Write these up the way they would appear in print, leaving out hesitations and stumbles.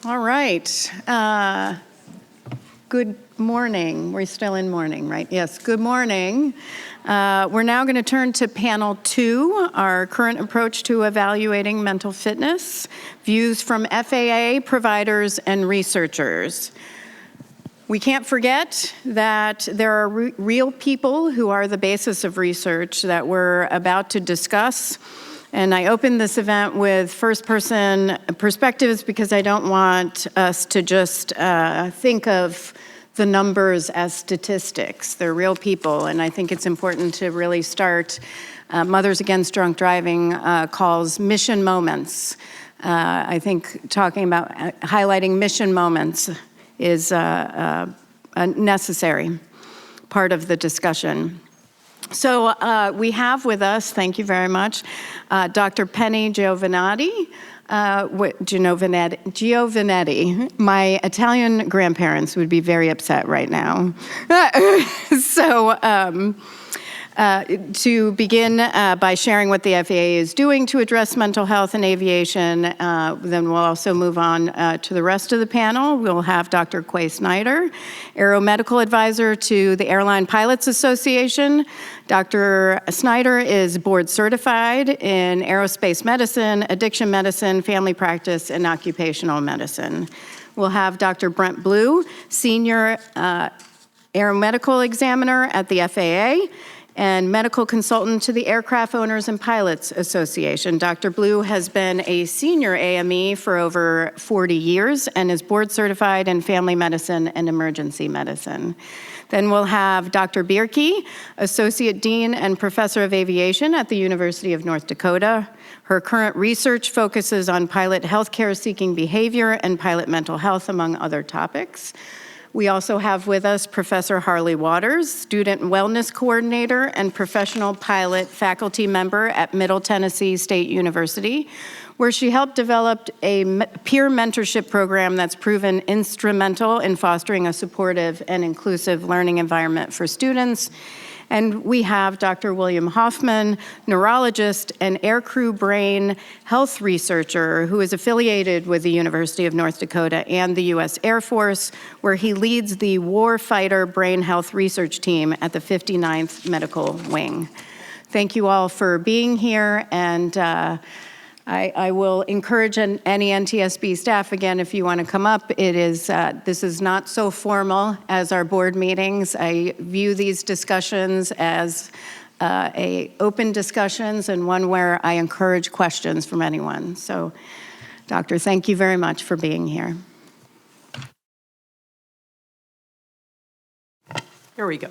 All right. Good morning. We're still in morning, right? Yes, good morning. We're now going to turn to panel 2, our current approach to evaluating mental fitness, views from FAA, providers, and researchers. We can't forget that there are real people who are the basis of research that we're about to discuss. And I opened this event with first-person perspectives because I don't want us to just think of the numbers as statistics. They're real people, and I think it's important to really start. Mothers Against Drunk Driving calls mission moments. I think talking about highlighting mission moments is a necessary part of the discussion. So we have with us, thank you very much, Dr. Penny Giovannetti. Giovannetti. My Italian grandparents would be very upset right now. To begin by sharing what the FAA is doing to address mental health in aviation, then we'll also move on to the rest of the panel. We'll have Dr. Quay Snyder, aeromedical advisor to the Airline Pilots Association. Dr. Snyder is board certified in aerospace medicine, addiction medicine, family practice, and occupational medicine. We'll have Dr. Brent Blue, senior aeromedical examiner at the FAA, and medical consultant to the Aircraft Owners and Pilots Association. Dr. Blue has been a senior AME for over 40 years and is board certified in family medicine and emergency medicine. Then we'll have Dr. Bierke, associate dean and professor of aviation at the University of North Dakota. Her current research focuses on pilot healthcare seeking behavior and pilot mental health, among other topics. We also have with us Professor Harley Waters, student wellness coordinator and professional pilot faculty member at Middle Tennessee State University, where she helped develop a peer mentorship program that's proven instrumental in fostering a supportive and inclusive learning environment for students. And we have Dr. William Hoffman, neurologist and aircrew brain health researcher who is affiliated with the University of North Dakota and the U.S. Air Force, where he leads the warfighter brain health research team at the 59th Medical Wing. Thank you all for being here, and I will encourage any NTSB staff, again, if you want to come up. This is not so formal as our board meetings. I view these discussions as open discussions and one where I encourage questions from anyone. So, Doctor, thank you very much for being here. There we go.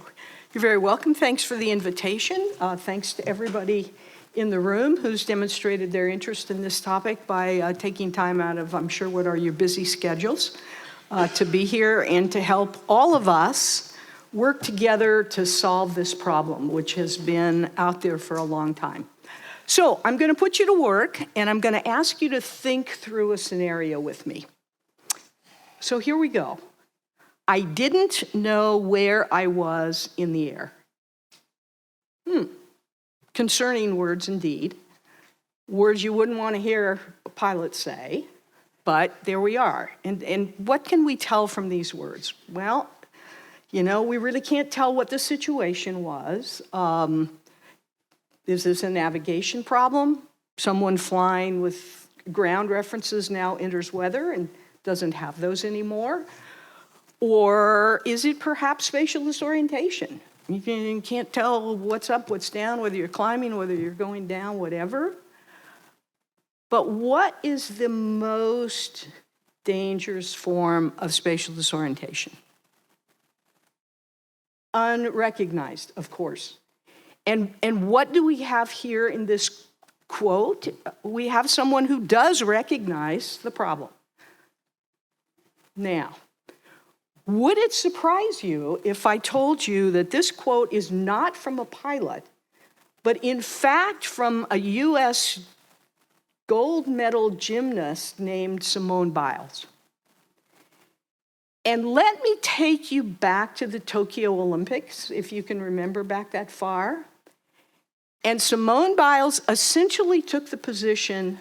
You're very welcome. Thanks for the invitation. Thanks to everybody in the room who's demonstrated their interest in this topic by taking time out of, I'm sure, what are your busy schedules to be here and to help all of us work together to solve this problem, which has been out there for a long time. So I'm going to put you to work, and I'm going to ask you to think through a scenario with me. So here we go. I didn't know where I was in the air. Concerning words indeed. Words you wouldn't want to hear a pilot say, but there we are. And what can we tell from these words? Well, we really can't tell what the situation was. Is this a navigation problem? Someone flying with ground references now enters weather and doesn't have those anymore? Or is it perhaps spatial disorientation? You can't tell what's up, what's down, whether you're climbing, whether you're going down, whatever. But what is the most dangerous form of spatial disorientation? Unrecognized, of course. And what do we have here in this quote? We have someone who does recognize the problem. Now, would it surprise you if I told you that this quote is not from a pilot, but in fact from a U.S. gold medal gymnast named Simone Biles? And let me take you back to the Tokyo Olympics, if you can remember back that far. And Simone Biles essentially took the position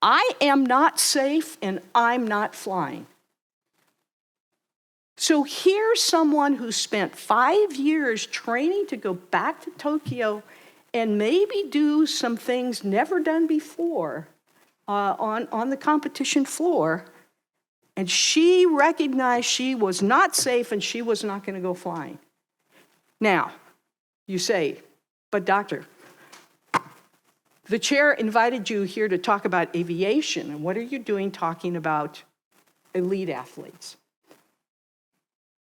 I am not safe and I'm not flying. So here's someone who spent 5 years training to go back to Tokyo and maybe do some things never done before on the competition floor. And she recognized she was not safe and she was not going to go flying. Now, you say, but doctor, the chair invited you here to talk about aviation, and what are you doing talking about elite athletes?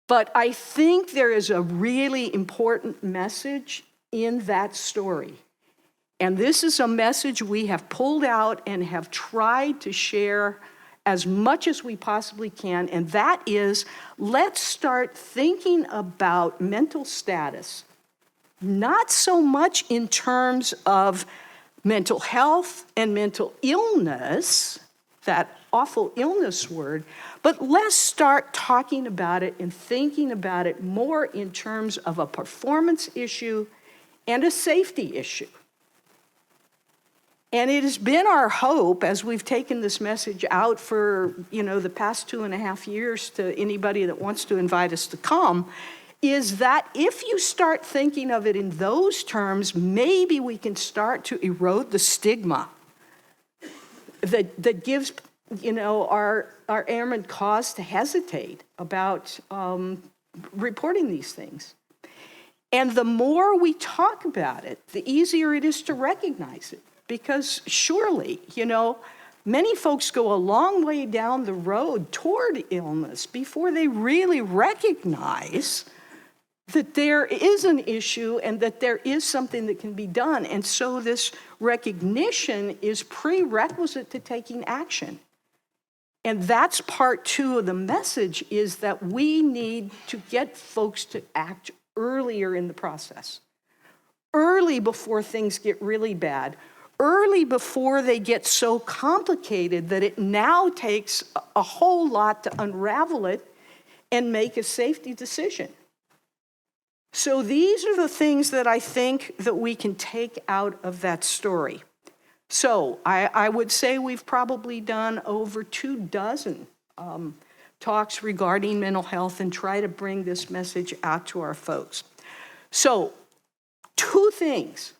But I think there is a really important message in that story. And this is a message we have pulled out and have tried to share as much as we possibly can, and that is, let's start thinking about mental status, not so much in terms of mental health and mental illness, that awful illness word, but let's start talking about it and thinking about it more in terms of a performance issue and a safety issue. And it has been our hope, as we've taken this message out for, the past 2.5 years to anybody that wants to invite us to come, is that if you start thinking of it in those terms, maybe we can start to erode the stigma that gives, our airmen cause to hesitate about reporting these things. And the more we talk about it, the easier it is to recognize it. Because surely, many folks go a long way down the road toward illness before they really recognize that there is an issue and that there is something that can be done. And so this recognition is prerequisite to taking action. And that's part 2 of the message, is that we need to get folks to act earlier in the process. Early before things get really bad. Early before they get so complicated that it now takes a whole lot to unravel it and make a safety decision. So these are the things that I think that we can take out of that story. So I would say we've probably done over 24 talks regarding mental health and try to bring this message out to our folks. So 2 things.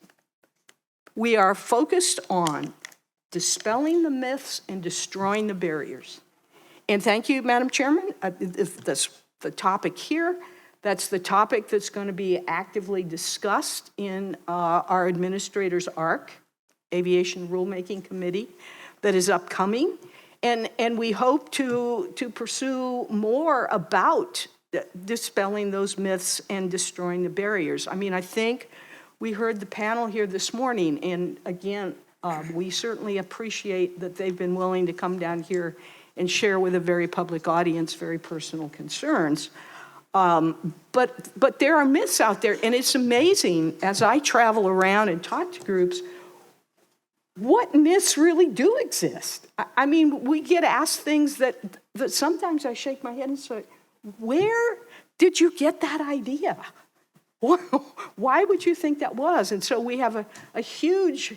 We are focused on dispelling the myths and destroying the barriers. And thank you, Madam Chairman. If that's the topic here. That's the topic that's going to be actively discussed in our administrator's ARC, Aviation Rulemaking Committee, that is upcoming. And we hope to pursue more about dispelling those myths and destroying the barriers. I mean, I think we heard the panel here this morning, and again, we certainly appreciate that they've been willing to come down here and share with a very public audience very personal concerns. But there are myths out there, and it's amazing as I travel around and talk to groups, what myths really do exist. I mean, we get asked things that sometimes I shake my head and say, where did you get that idea? Why would you think that was? And so we have a huge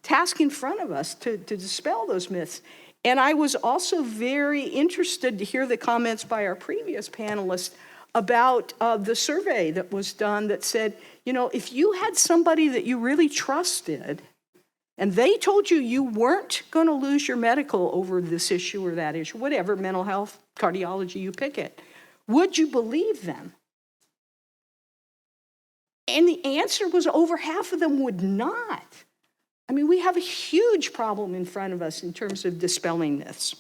task in front of us to dispel those myths. And I was also very interested to hear the comments by our previous panelists about the survey that was done that said, if you had somebody that you really trusted and they told you you weren't going to lose your medical over this issue or that issue, whatever, mental health, cardiology, you pick it, would you believe them? And the answer was over half of them would not. I mean, we have a huge problem in front of us in terms of dispelling myths.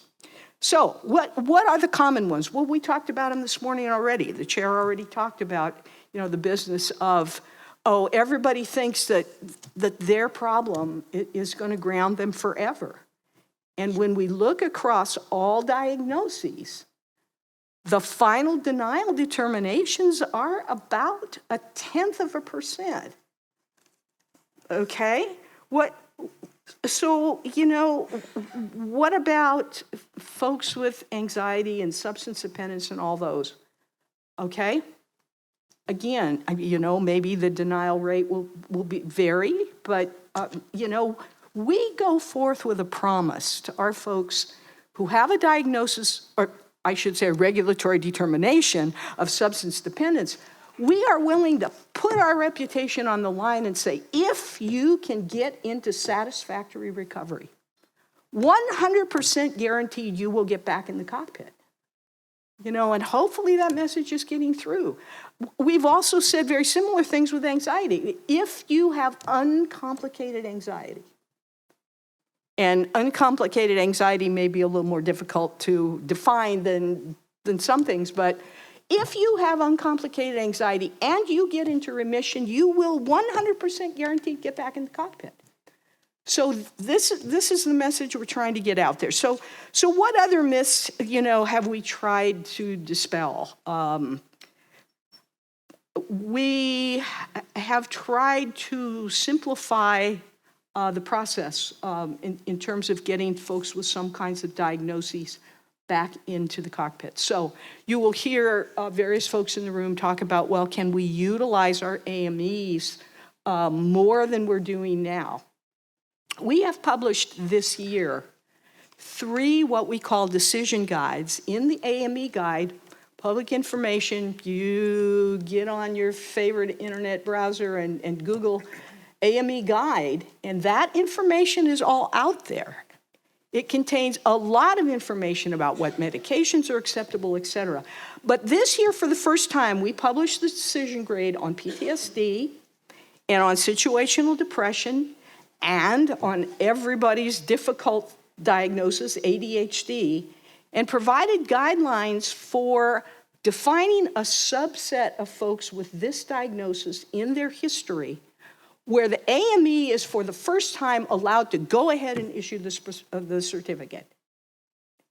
So what are the common ones? Well, we talked about them this morning already. The chair already talked about, the business of, everybody thinks that their problem is going to ground them forever. And when we look across all diagnoses, the final denial determinations are about 0.1%. Okay? What about folks with anxiety and substance dependence and all those? Okay? Again, maybe the denial rate will vary, but, we go forth with a promise to our folks who have a diagnosis, or I should say a regulatory determination of substance dependence. We are willing to put our reputation on the line and say, if you can get into satisfactory recovery, 100% guaranteed you will get back in the cockpit. You know, and hopefully that message is getting through. We've also said very similar things with anxiety. If you have uncomplicated anxiety, and uncomplicated anxiety may be a little more difficult to define than some things, but if you have uncomplicated anxiety and you get into remission, you will 100% guaranteed get back in the cockpit. So this is the message we're trying to get out there. So what other myths, you know, have we tried to dispel? We have tried to simplify the process in terms of getting folks with some kinds of diagnoses back into the cockpit. So you will hear various folks in the room talk about, well, can we utilize our AMEs more than we're doing now? We have published this year 3 what we call decision guides. In the AME guide, public information, you get on your favorite internet browser and Google AME guide, and that information is all out there. It contains a lot of information about what medications are acceptable, et cetera. But this year, for the first time, we published the decision grade on PTSD and on situational depression and on everybody's difficult diagnosis, ADHD, and provided guidelines for defining a subset of folks with this diagnosis in their history, where the AME is for the first time allowed to go ahead and issue the certificate.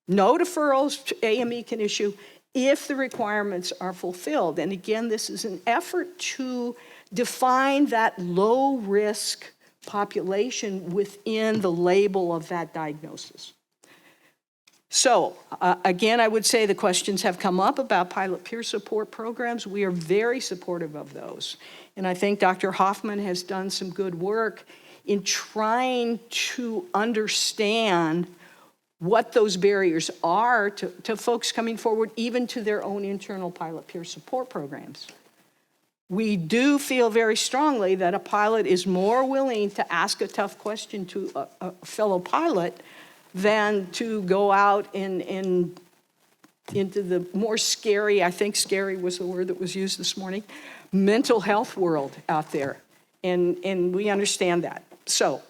No deferrals AME can issue if the requirements are fulfilled. And again, this is an effort to define that low-risk population within the label of that diagnosis. So again, I would say the questions have come up about pilot peer support programs. We are very supportive of those. And I think Dr. Hoffman has done some good work in trying to understand what those barriers are to folks coming forward, even to their own internal pilot peer support programs. We do feel very strongly that a pilot is more willing to ask a tough question to a fellow pilot than to go out and into the more scary, I think scary was the word that was used this morning, mental health world out there. And we understand that. So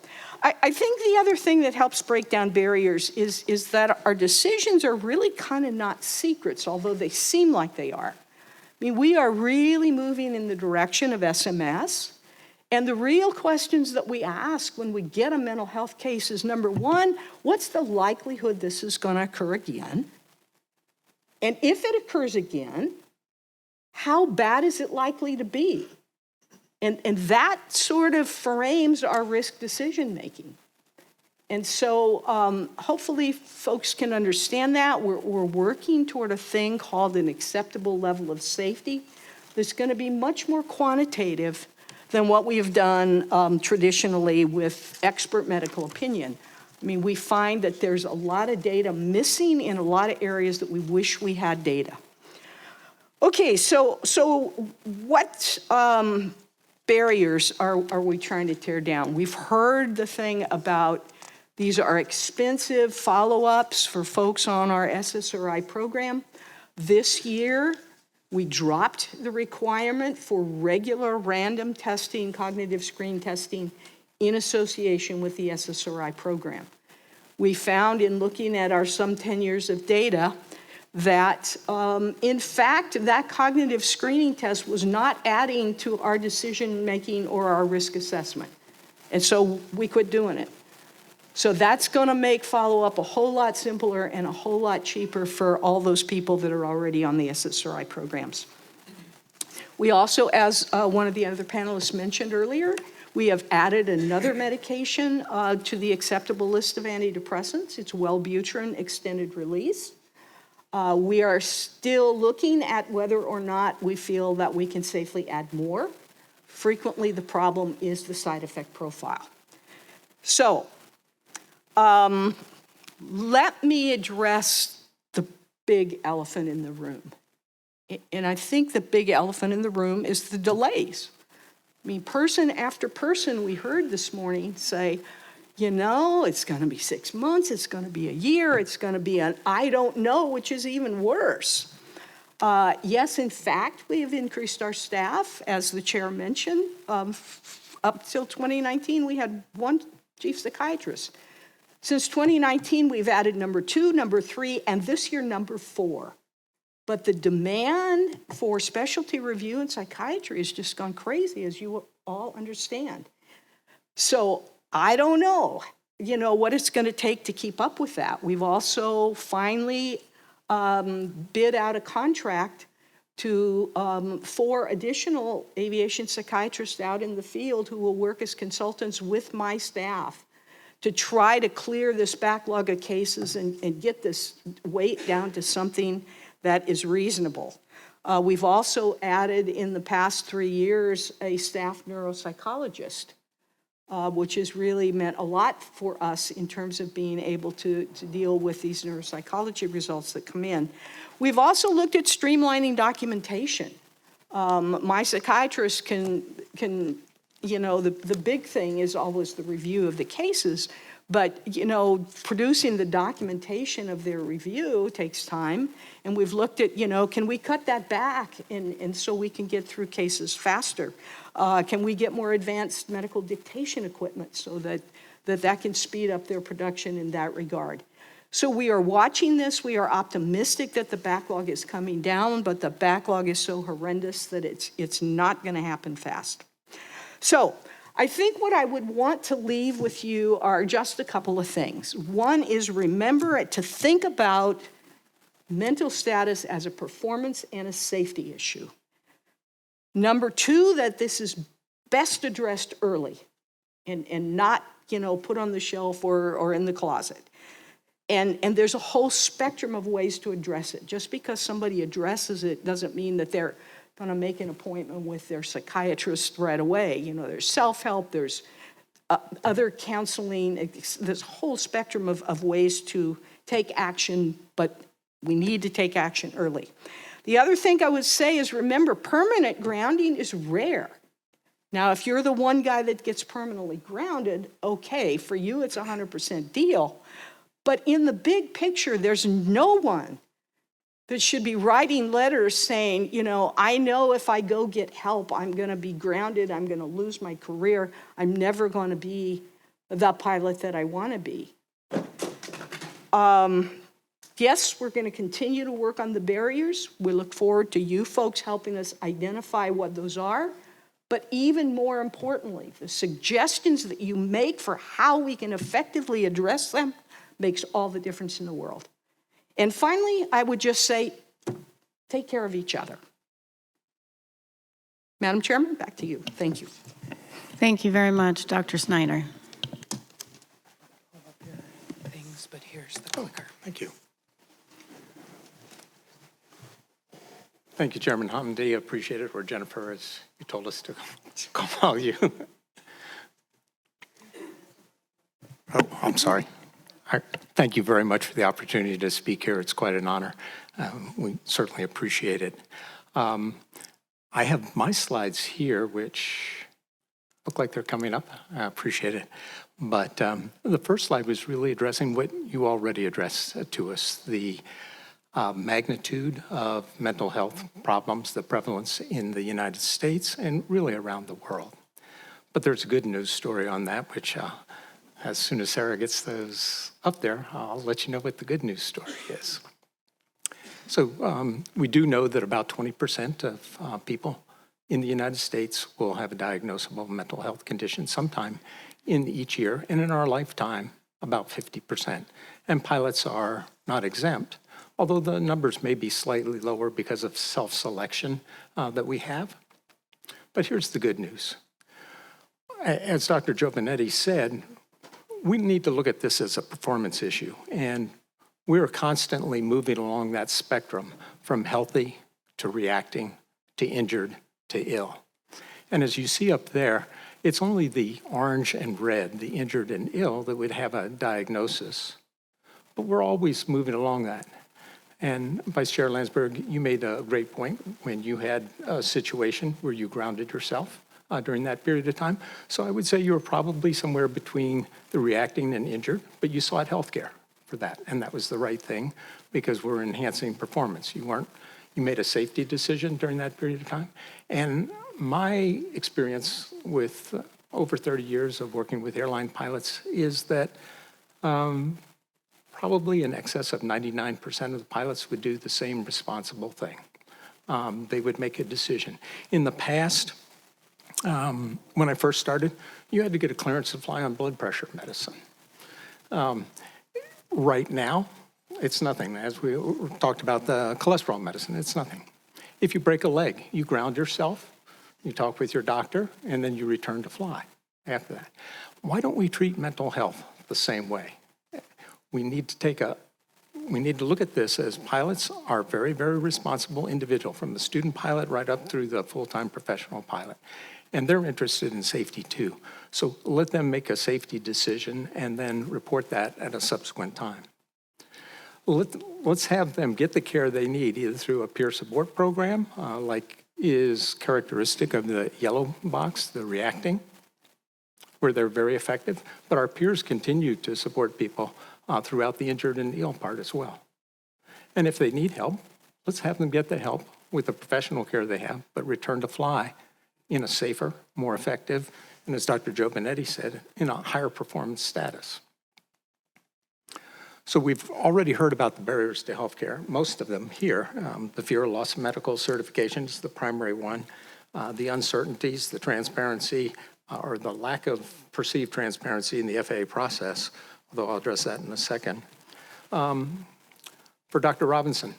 I think the other thing that helps break down barriers is that our decisions are really kind of not secrets, although they seem like they are. I mean, we are really moving in the direction of SMS. And the real questions that we ask when we get a mental health case is, number one, what's the likelihood this is going to occur again? And if it occurs again, how bad is it likely to be? And that sort of frames our risk decision making. And so hopefully folks can understand that. We're working toward a thing called an acceptable level of safety that's going to be much more quantitative than what we have done traditionally with expert medical opinion. I mean, we find that there's a lot of data missing in a lot of areas that we wish we had data. Okay, so what barriers are we trying to tear down? We've heard the thing about these are expensive follow-ups for folks on our SSRI program. This year, we dropped the requirement for regular random testing, cognitive screen testing, in association with the SSRI program. We found in looking at our some 10 years of data that, in fact, that cognitive screening test was not adding to our decision-making or our risk assessment. And so we quit doing it. So that's going to make follow-up a whole lot simpler and a whole lot cheaper for all those people that are already on the SSRI programs. We also, as one of the other panelists mentioned earlier, we have added another medication to the acceptable list of antidepressants. It's Wellbutrin extended release. We are still looking at whether or not we feel that we can safely add more. Frequently, the problem is the side effect profile. So Let me address the big elephant in the room. And I think the big elephant in the room is the delays. I mean, person after person we heard this morning say, you know, it's going to be 6 months, it's going to be a year, it's going to be an I don't know, which is even worse. Yes, in fact, we have increased our staff, as the chair mentioned. Up till 2019, we had 1 chief psychiatrist. Since 2019, we've added number 2, number 3, and this year, number 4. But the demand for specialty review in psychiatry has just gone crazy, as you all understand. So I don't know, what it's going to take to keep up with that. We've also finally bid out a contract to 4 additional aviation psychiatrists out in the field who will work as consultants with my staff to try to clear this backlog of cases and get this weight down to something that is reasonable. We've also added in the past 3 years a staff neuropsychologist, which has really meant a lot for us in terms of being able to deal with these neuropsychology results that come in. We've also looked at streamlining documentation. My psychiatrist can the big thing is always the review of the cases, but, producing the documentation of their review takes time. And we've looked at, can we cut that back and so we can get through cases faster? Can we get more advanced medical dictation equipment so that can speed up their production in that regard? So we are watching this. We are optimistic that the backlog is coming down, but the backlog is so horrendous that it's not going to happen fast. So I think what I would want to leave with you are just a couple of things. One is remember to think about mental status as a performance and a safety issue. Number 2, that this is best addressed early and not, put on the shelf or in the closet. And there's a whole spectrum of ways to address it. Just because somebody addresses it doesn't mean that they're going to make an appointment with their psychiatrist right away. There's self-help, there's other counseling, there's a whole spectrum of ways to take action, but we need to take action early. The other thing I would say is remember, permanent grounding is rare. Now, if you're the one guy that gets permanently grounded, okay, for you it's a 100% deal. But in the big picture, there's no one that should be writing letters saying, I know if I go get help, I'm going to be grounded, I'm going to lose my career, I'm never going to be the pilot that I want to be. Yes, we're going to continue to work on the barriers. We look forward to you folks helping us identify what those are. But even more importantly, the suggestions that you make for how we can effectively address them makes all the difference in the world. And finally, I would just say, take care of each other. Madam Chairman, back to you. Thank you. Thank you very much, Dr. Snyder. Things, but here's the clicker. Thank you. Thank you, Chairman Homendy. I appreciate it, or Jennifer, as you told us to call you. Oh, I'm sorry. Thank you very much for the opportunity to speak here. It's quite an honor. We certainly appreciate it. I have my slides here, which look like they're coming up. I appreciate it. But the first slide was really addressing what you already addressed to us, the magnitude of mental health problems, the prevalence in the United States and really around the world. But there's a good news story on that, which as soon as Sarah gets those up there, I'll let you know what the good news story is. So we do know that about 20% of people in the United States will have a diagnosable mental health condition sometime in each year, and in our lifetime, about 50%. And pilots are not exempt, although the numbers may be slightly lower because of self-selection that we have. But here's the good news. As Dr. Giovanetti said, we need to look at this as a performance issue, and we're constantly moving along that spectrum from healthy to reacting to injured to ill. And as you see up there, It's only the orange and red, the injured and ill, that would have a diagnosis. But we're always moving along that. And Vice Chair Landsberg, you made a great point when you had a situation where you grounded yourself during that period of time. So I would say you were probably somewhere between the reacting and injured, but you sought healthcare for that. And that was the right thing because we're enhancing performance. You made a safety decision during that period of time. And my experience with over 30 years of working with airline pilots is that probably in excess of 99% of the pilots would do the same responsible thing. They would make a decision. In the past, when I first started, you had to get a clearance to fly on blood pressure medicine. Right now, it's nothing. As we talked about the cholesterol medicine, it's nothing. If you break a leg, you ground yourself, you talk with your doctor, and then you return to fly after that. Why don't we treat mental health the same way? We need to look at this as pilots are very, very responsible individual, from the student pilot right up through the full-time professional pilot. And they're interested in safety too. So let them make a safety decision and then report that at a subsequent time. Let's have them get the care they need, either through a peer support program, like is characteristic of the yellow box, the reacting, where they're very effective. But our peers continue to support people throughout the injured and ill part as well. And if they need help, let's have them get the help with the professional care they have, but return to fly in a safer, more effective, and as Dr. Homendy said, in a higher performance status. So we've already heard about the barriers to healthcare, most of them here. The fear of loss of medical certification is the primary one. The uncertainties, the transparency, or the lack of perceived transparency in the FAA process, although I'll address that in a second. For Dr. Robinson,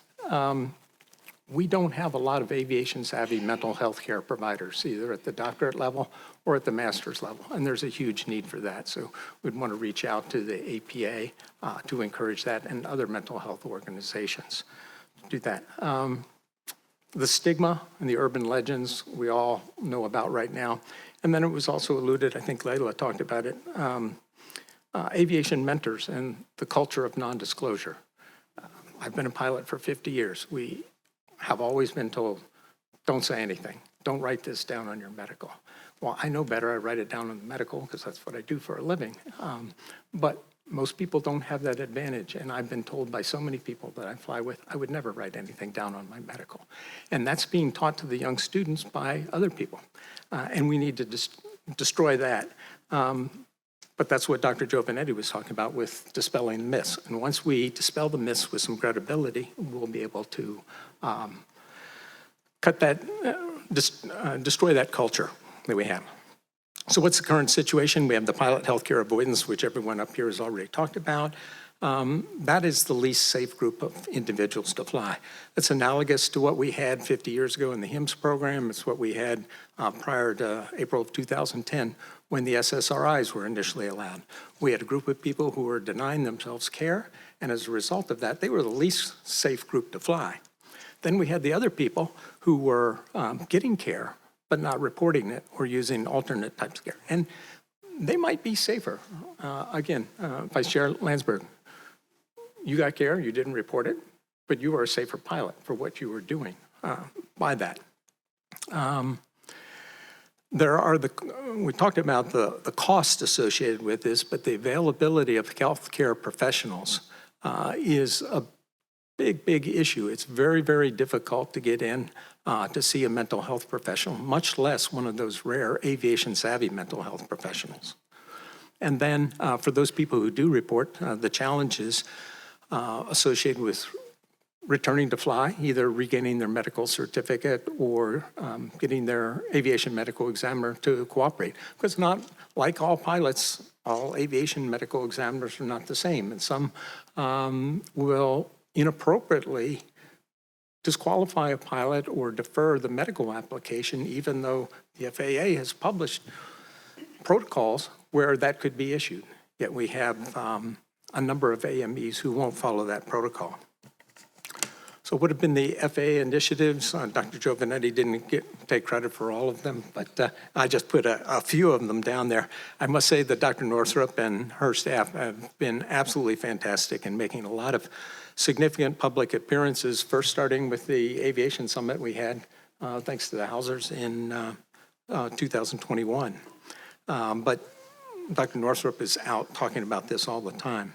we don't have a lot of aviation-savvy mental health care providers, either at the doctorate level or at the master's level, and there's a huge need for that. So we'd want to reach out to the APA to encourage that and other mental health organizations to do that. The stigma and the urban legends we all know about right now, and then it was also alluded, I think Layla talked about it, aviation mentors and the culture of non-disclosure. I've been a pilot for 50 years. We have always been told, don't say anything. Don't write this down on your medical. Well, I know better. I write it down on the medical because that's what I do for a living. But most people don't have that advantage. And I've been told by so many people that I fly with, I would never write anything down on my medical. And that's being taught to the young students by other people. And we need to destroy that. But that's what Dr. Homendy was talking about with dispelling myths. And once we dispel the myths with some credibility, we'll be able to cut that, destroy that culture that we have. So what's the current situation? We have the pilot healthcare avoidance, which everyone up here has already talked about. That is the least safe group of individuals to fly. It's analogous to what we had 50 years ago in the HIMSS program. It's what we had prior to April of 2010 when the SSRIs were initially allowed. We had a group of people who were denying themselves care, and as a result of that, they were the least safe group to fly. Then we had the other people who were getting care, but not reporting it or using alternate types of care. And they might be safer. Again, Vice Chair Landsberg, you got care, you didn't report it, but you were a safer pilot for what you were doing by that. We talked about the cost associated with this, but the availability of healthcare professionals is a big issue. It's very, very difficult to get in to see a mental health professional, much less one of those rare aviation-savvy mental health professionals. And then for those people who do report, the challenges associated with returning to fly, either regaining their medical certificate or getting their aviation medical examiner to cooperate. Because not like all pilots, all aviation medical examiners are not the same. And some will inappropriately disqualify a pilot or defer the medical application, even though the FAA has published protocols where that could be issued. Yet we have a number of AMEs who won't follow that protocol. So what have been the FAA initiatives? Dr. Giovanetti didn't take credit for all of them, but I just put a few of them down there. I must say that Dr. Northrup and her staff have been absolutely fantastic in making a lot of significant public appearances, first starting with the Aviation Summit we had, thanks to the Hausers in 2021. But Dr. Northrup is out talking about this all the time.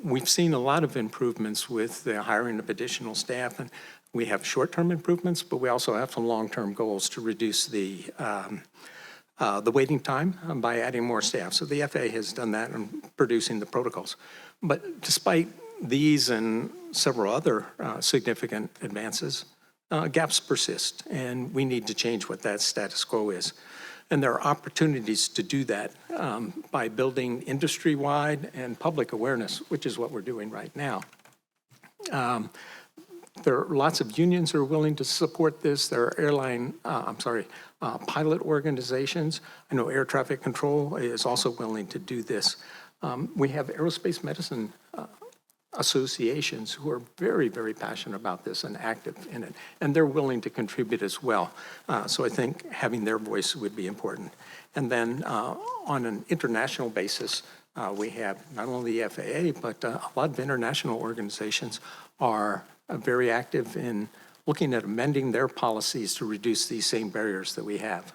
We've seen a lot of improvements with the hiring of additional staff, and we have short-term improvements, but we also have some long-term goals to reduce the waiting time by adding more staff. So the FAA has done that in producing the protocols. But despite these and several other significant advances, gaps persist, and we need to change what that status quo is. And there are opportunities to do that by building industry-wide and public awareness, which is what we're doing right now. There are lots of unions who are willing to support this. There are pilot organizations. I know Air Traffic Control is also willing to do this. We have aerospace medicine associations who are very, very passionate about this and active in it, and they're willing to contribute as well. So I think having their voice would be important. And then on an international basis, we have not only the FAA, but a lot of international organizations are very active in looking at amending their policies to reduce these same barriers that we have.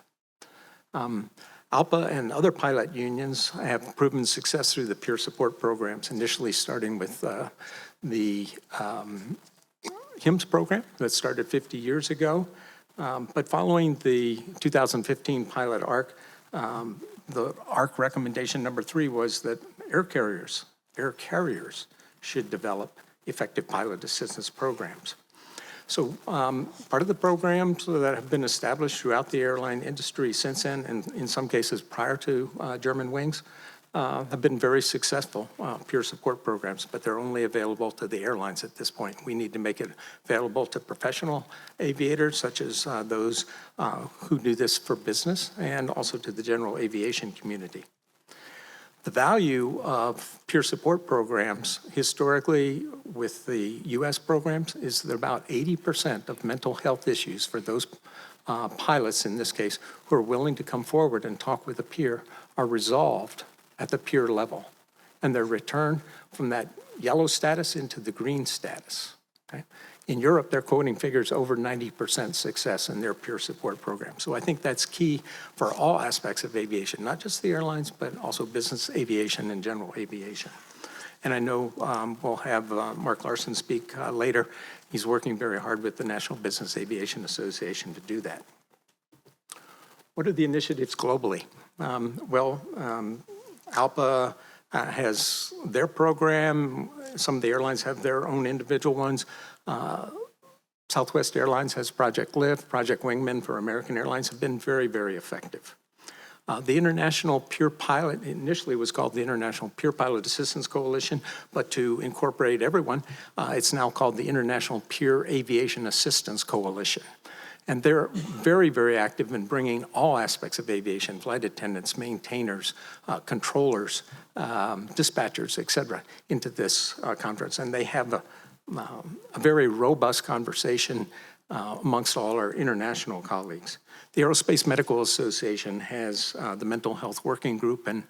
ALPA and other pilot unions have proven success through the peer support programs, initially starting with the HIMSS program that started 50 years ago. But following the 2015 pilot ARC, the ARC recommendation number 3 was that air carriers should develop effective pilot assistance programs. So part of the programs that have been established throughout the airline industry since then, and in some cases prior to German wings, have been very successful peer support programs, but they're only available to the airlines at this point. We need to make it available to professional aviators, such as those who do this for business, and also to the general aviation community. The value of peer support programs historically with the US programs is that about 80% of mental health issues for those pilots in this case who are willing to come forward and talk with a peer are resolved at the peer level, and they're returned from that yellow status into the green status. Okay? In Europe, they're quoting figures over 90% success in their peer support program. So I think that's key for all aspects of aviation, not just the airlines, but also business aviation and general aviation. And I know we'll have Mark Larson speak later. He's working very hard with the National Business Aviation Association to do that. What are the initiatives globally? ALPA has their program. Some of the airlines have their own individual ones. Southwest Airlines has Project Lift. Project Wingman for American Airlines have been very, very effective. The International Peer Pilot initially was called the International Peer Pilot Assistance Coalition, but to incorporate everyone, it's now called the International Peer Aviation Assistance Coalition. And they're very, very active in bringing all aspects of aviation, flight attendants, maintainers, controllers, dispatchers, et cetera, into this conference. And they have a very robust conversation amongst all our international colleagues. The Aerospace Medical Association has the Mental Health Working Group and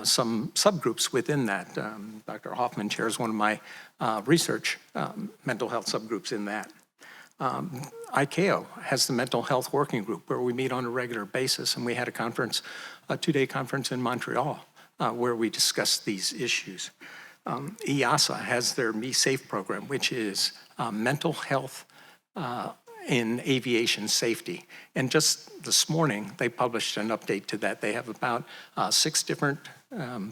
some subgroups within that. Dr. Hoffman chairs one of my research mental health subgroups in that. ICAO has the Mental Health Working Group where we meet on a regular basis, and we had a conference, a 2-day conference in Montreal where we discussed these issues. EASA has their Me Safe program, which is mental health in aviation safety. And just this morning, they published an update to that. They have about 6 different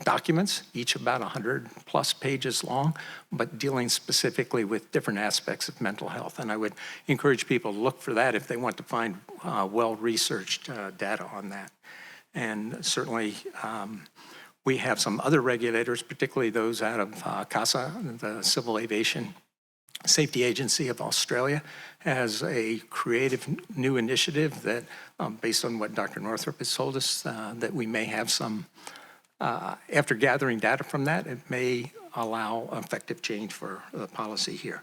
documents, each about 100+ pages long, but dealing specifically with different aspects of mental health. And I would encourage people to look for that if they want to find well-researched data on that. And certainly, we have some other regulators, particularly those out of CASA, the Civil Aviation Safety Agency of Australia, has a creative new initiative that, based on what Dr. Northrup has told us, that we may have some, after gathering data from that, it may allow effective change for the policy here.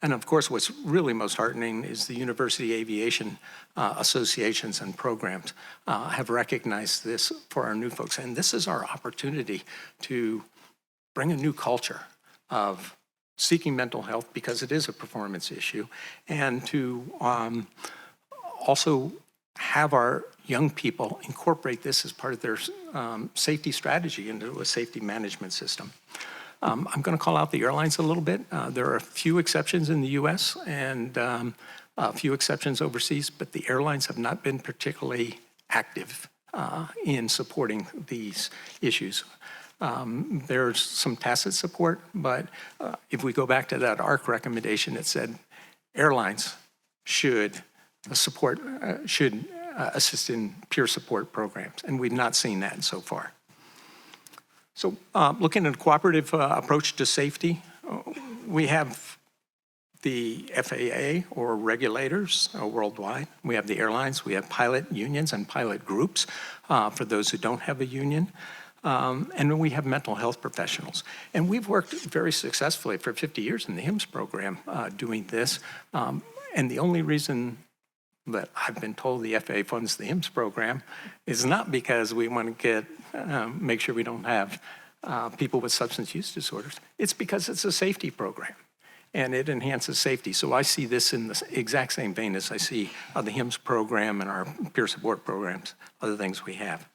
And of course, what's really most heartening is the university aviation associations and programs have recognized this for our new folks. And this is our opportunity to bring a new culture of seeking mental health, because it is a performance issue, and to also have our young people incorporate this as part of their safety strategy into a safety management system. I'm going to call out the airlines a little bit. There are a few exceptions in the US and a few exceptions overseas, but the airlines have not been particularly active in supporting these issues. There's some tacit support, but if we go back to that ARC recommendation, it said airlines should assist in peer support programs, and we've not seen that so far. So looking at a cooperative approach to safety, we have the FAA, or regulators worldwide. We have the airlines, we have pilot unions and pilot groups for those who don't have a union. And then we have mental health professionals. And we've worked very successfully for 50 years in the HIMSS program doing this. And the only reason that I've been told the FAA funds the HIMSS program is not because we want to make sure we don't have people with substance use disorders. It's because it's a safety program and it enhances safety. So I see this in the exact same vein as I see the HIMSS program and our peer support programs, other things we have.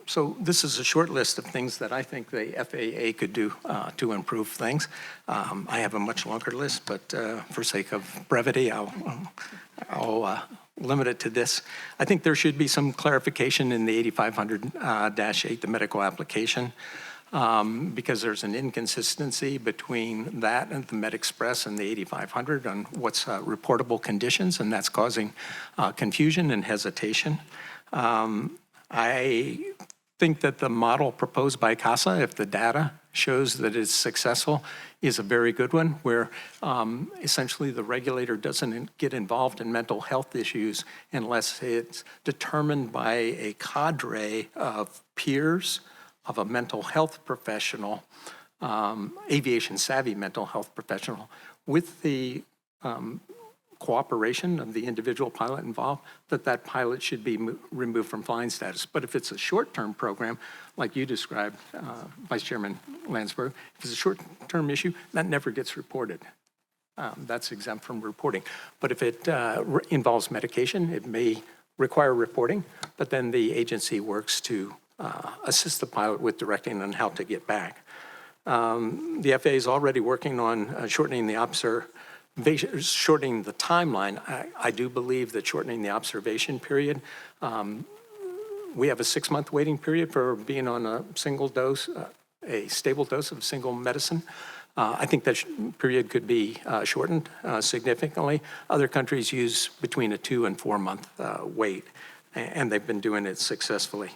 So this is a short list of things that I think the FAA could do to improve things. I have a much longer list, but for sake of brevity, I'll limit it to this. I think there should be some clarification in the 8500-8, the medical application, because there's an inconsistency between that and the MedExpress and the 8500 on what's reportable conditions, and that's causing confusion and hesitation. I think that the model proposed by CASA, if the data shows that it's successful, is a very good one, where essentially the regulator doesn't get involved in mental health issues unless it's determined by a cadre of peers of a mental health professional, aviation savvy mental health professional, with the cooperation of the individual pilot involved, that pilot should be removed from flying status. But if it's a short-term program, like you described, Vice Chairman Landsberg, if it's a short-term issue, that never gets reported. That's exempt from reporting. But if it involves medication, it may require reporting, but then the agency works to assist the pilot with directing on how to get back. The FAA is already working on shortening the timeline. I do believe that shortening the observation period, we have a 6-month waiting period for being on a single dose, a stable dose of single medicine. I think that period could be shortened significantly. Other countries use between a 2 and 4 month wait, and they've been doing it successfully.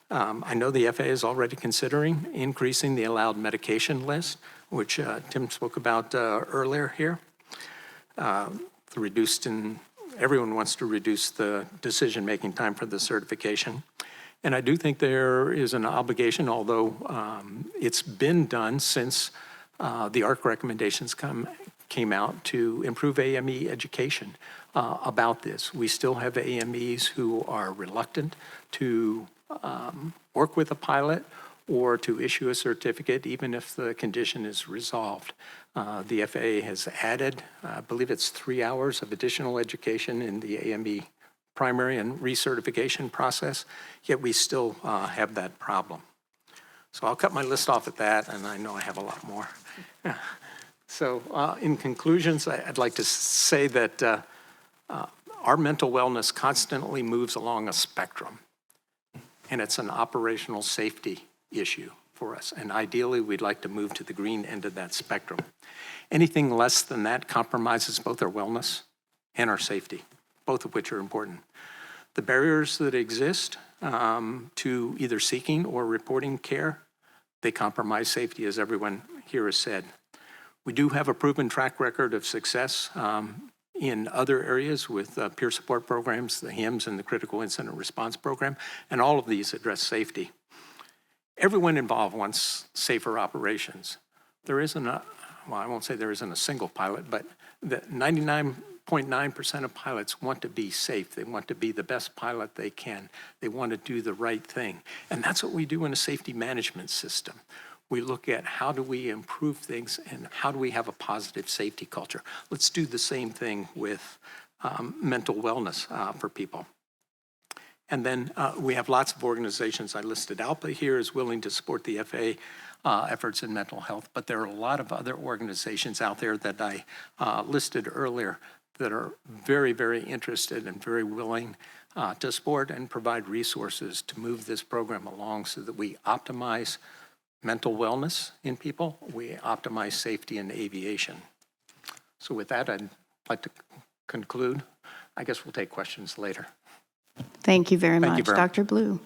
I know the FAA is already considering increasing the allowed medication list, which Tim spoke about earlier here. Everyone wants to reduce the decision-making time for the certification. And I do think there is an obligation, although it's been done since the ARC recommendations came out, to improve AME education about this. We still have AMEs who are reluctant to work with a pilot or to issue a certificate, even if the condition is resolved. The FAA has added, I believe it's 3 hours of additional education in the AME primary and recertification process, yet we still have that problem. So I'll cut my list off at that, and I know I have a lot more. So in conclusions, I'd like to say that our mental wellness constantly moves along a spectrum, and it's an operational safety issue for us. And ideally, we'd like to move to the green end of that spectrum. Anything less than that compromises both our wellness and our safety, both of which are important. The barriers that exist to either seeking or reporting care, they compromise safety, as everyone here has said. We do have a proven track record of success in other areas with peer support programs, the HIMSS and the Critical Incident Response Program, and all of these address safety. Everyone involved wants safer operations. There isn't well, I won't say there isn't a single pilot, but the 99.9% of pilots want to be safe. They want to be the best pilot they can. They want to do the right thing. And that's what we do in a safety management system. We look at how do we improve things and how do we have a positive safety culture. Let's do the same thing with mental wellness for people. And then we have lots of organizations. I listed ALPA here is willing to support the FAA efforts in mental health, but there are a lot of other organizations out there that I listed earlier that are very, very interested and very willing to support and provide resources to move this program along so that we optimize mental wellness in people, we optimize safety in aviation. So with that, I'd like to conclude. I guess we'll take questions later. Thank you very Thank much. you very Dr. Blue.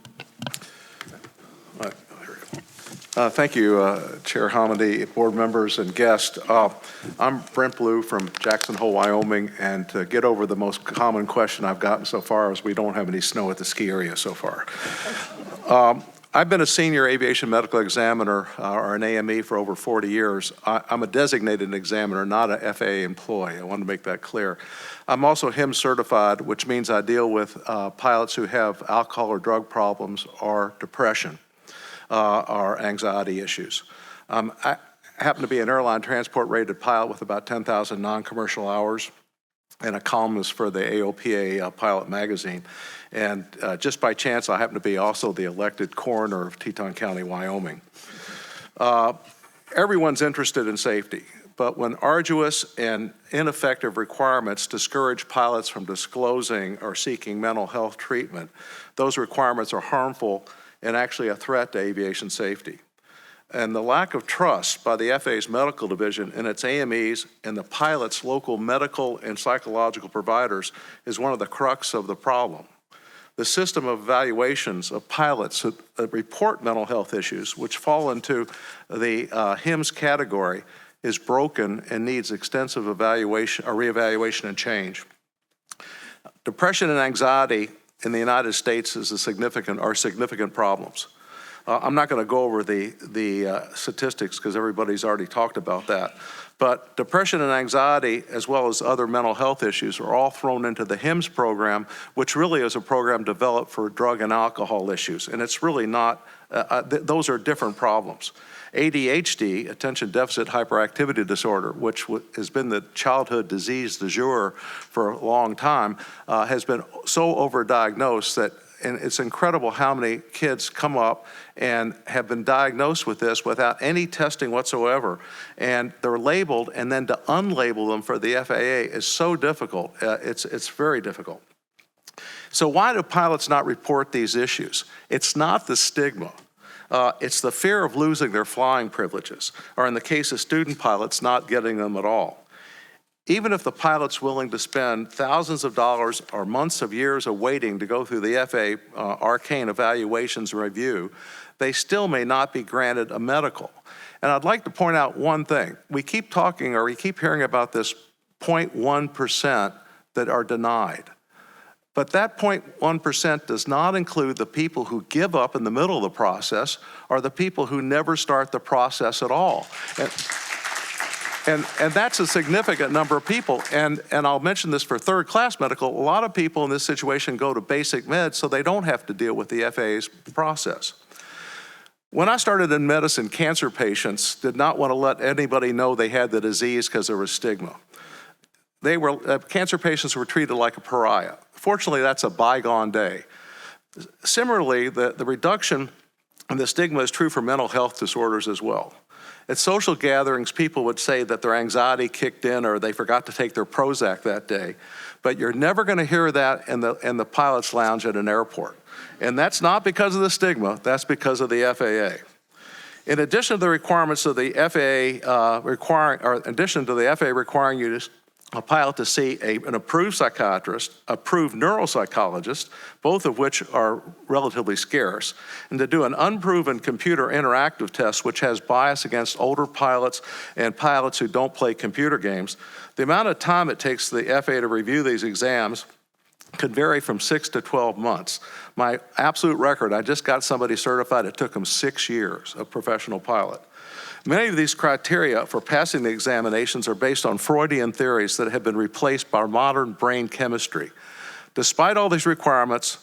Thank you, Chair Homendy, board members, and guests. I'm Brent Blue from Jackson Hole, Wyoming, and to get over the most common question I've gotten so far is we don't have any snow at the ski area so far. I've been a senior aviation medical examiner, or an AME, for over 40 years. I'm a designated examiner, not a FAA employee. I want to make that clear. I'm also HIMSS certified, which means I deal with pilots who have alcohol or drug problems or depression or anxiety issues. I happen to be an airline transport rated pilot with about 10,000 non-commercial hours and a columnist for the AOPA Pilot Magazine. And just by chance, I happen to be also the elected coroner of Teton County, Wyoming. Everyone's interested in safety, but when arduous and ineffective requirements discourage pilots from disclosing or seeking mental health treatment, those requirements are harmful and actually a threat to aviation safety. And the lack of trust by the FAA's medical division in its AMEs and the pilots' local medical and psychological providers is one of the crux of the problem. The system of evaluations of pilots that report mental health issues, which fall into the HIMSS category, is broken and needs extensive evaluation or reevaluation and change. Depression and anxiety in the United States are significant problems. I'm not going to go over the statistics because everybody's already talked about that. But depression and anxiety, as well as other mental health issues, are all thrown into the HIMSS program, which really is a program developed for drug and alcohol issues. And it's really not, those are different problems. ADHD, attention deficit hyperactivity disorder, which has been the childhood disease du jour for a long time, has been so overdiagnosed that, and it's incredible how many kids come up and have been diagnosed with this without any testing whatsoever. And they're labeled, and then to unlabel them for the FAA is so difficult. It's very difficult. So why do pilots not report these issues? It's not the stigma. It's the fear of losing their flying privileges, or in the case of student pilots, not getting them at all. Even if the pilot's willing to spend thousands of dollars or months of years of waiting to go through the FAA arcane evaluations and review, they still may not be granted a medical. And I'd like to point out one thing. We keep talking, or we keep hearing about this 0.1% that are denied. But that 0.1% does not include the people who give up in the middle of the process or the people who never start the process at all. And that's a significant number of people. And I'll mention this for third class medical. A lot of people in this situation go to basic med so they don't have to deal with the FAA's process. When I started in medicine, cancer patients did not want to let anybody know they had the disease because there was stigma. Cancer patients were treated like a pariah. Fortunately, that's a bygone day. Similarly, the reduction in the stigma is true for mental health disorders as well. At social gatherings, people would say that their anxiety kicked in or they forgot to take their Prozac that day. But you're never going to hear that in the pilot's lounge at an airport. And that's not because of the stigma, that's because of the FAA. In addition to the requirements of the FAA requiring you to a pilot to see an approved psychiatrist, approved neuropsychologist, both of which are relatively scarce, and to do an unproven computer interactive test, which has bias against older pilots and pilots who don't play computer games. The amount of time it takes the FAA to review these exams could vary from 6 to 12 months. My absolute record, I just got somebody certified, it took them 6 years, a professional pilot. Many of these criteria for passing the examinations are based on Freudian theories that have been replaced by modern brain chemistry. Despite all these requirements,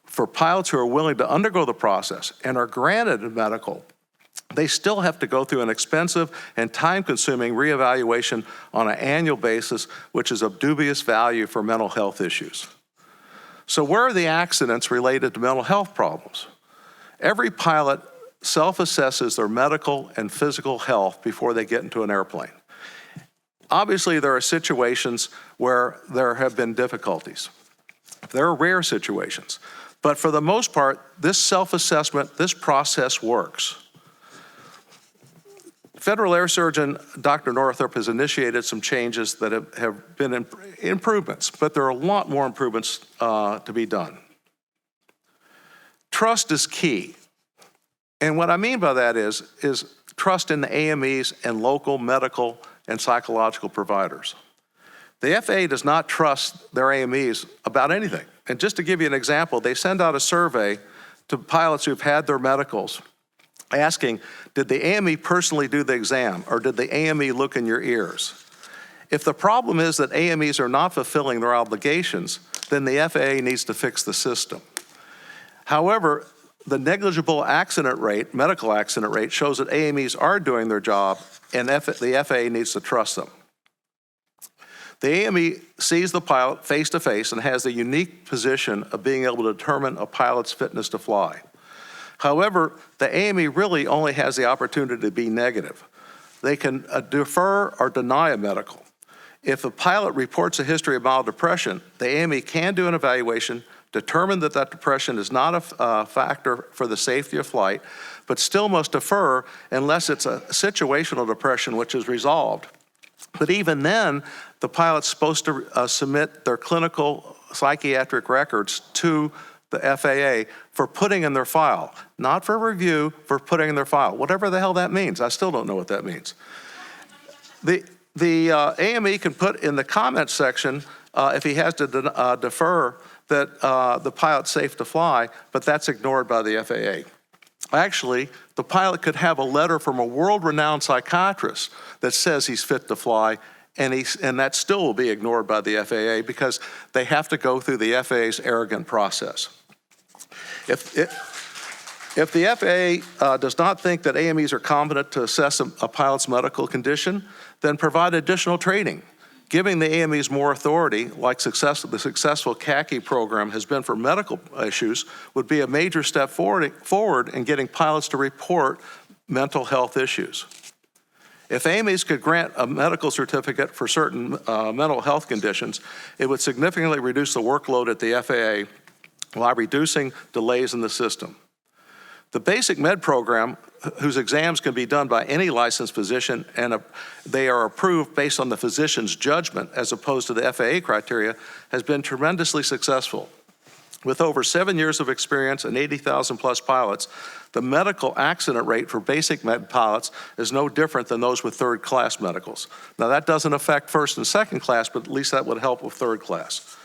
for pilots who are willing to undergo the process and are granted a medical, they still have to go through an expensive and time-consuming reevaluation on an annual basis, which is of dubious value for mental health issues. So where are the accidents related to mental health problems? Every pilot self-assesses their medical and physical health before they get into an airplane. Obviously, there are situations where there have been difficulties. There are rare situations. But for the most part, this self-assessment, this process works. Federal Air Surgeon Dr. Northrop has initiated some changes that have been improvements, but there are a lot more improvements to be done. Trust is key. And what I mean by that is trust in the AMEs and local medical and psychological providers. The FAA does not trust their AMEs about anything. And just to give you an example, they send out a survey to pilots who've had their medicals asking, did the AME personally do the exam, or did the AME look in your ears? If the problem is that AMEs are not fulfilling their obligations, then the FAA needs to fix the system. However, the negligible accident rate, medical accident rate, shows that AMEs are doing their job, and the FAA needs to trust them. The AME sees the pilot face-to-face and has the unique position of being able to determine a pilot's fitness to fly. However, the AME really only has the opportunity to be negative. They can defer or deny a medical. If a pilot reports a history of mild depression, the AME can do an evaluation, determine that that depression is not a factor for the safety of flight, but still must defer unless it's a situational depression which is resolved. But even then, the pilot's supposed to submit their clinical psychiatric records to the FAA for putting in their file, not for review, for putting in their file, whatever the hell that means. I still don't know what that means. The AME can put in the comments section if he has to defer that the pilot's safe to fly, but that's ignored by the FAA. Actually, the pilot could have a letter from a world-renowned psychiatrist that says he's fit to fly, and that still will be ignored by the FAA because they have to go through the FAA's arrogant process. If the FAA does not think that AMEs are competent to assess a pilot's medical condition, then provide additional training. Giving the AMEs more authority, like the successful CACI program has been for medical issues, would be a major step forward in getting pilots to report mental health issues. If AMEs could grant a medical certificate for certain mental health conditions, it would significantly reduce the workload at the FAA while reducing delays in the system. The basic med program, whose exams can be done by any licensed physician and they are approved based on the physician's judgment as opposed to the FAA criteria, has been tremendously successful. With over 7 years of experience and 80,000 plus pilots, the medical accident rate for basic med pilots is no different than those with third class medicals. Now that doesn't affect first and second class, but at least that would help with third class.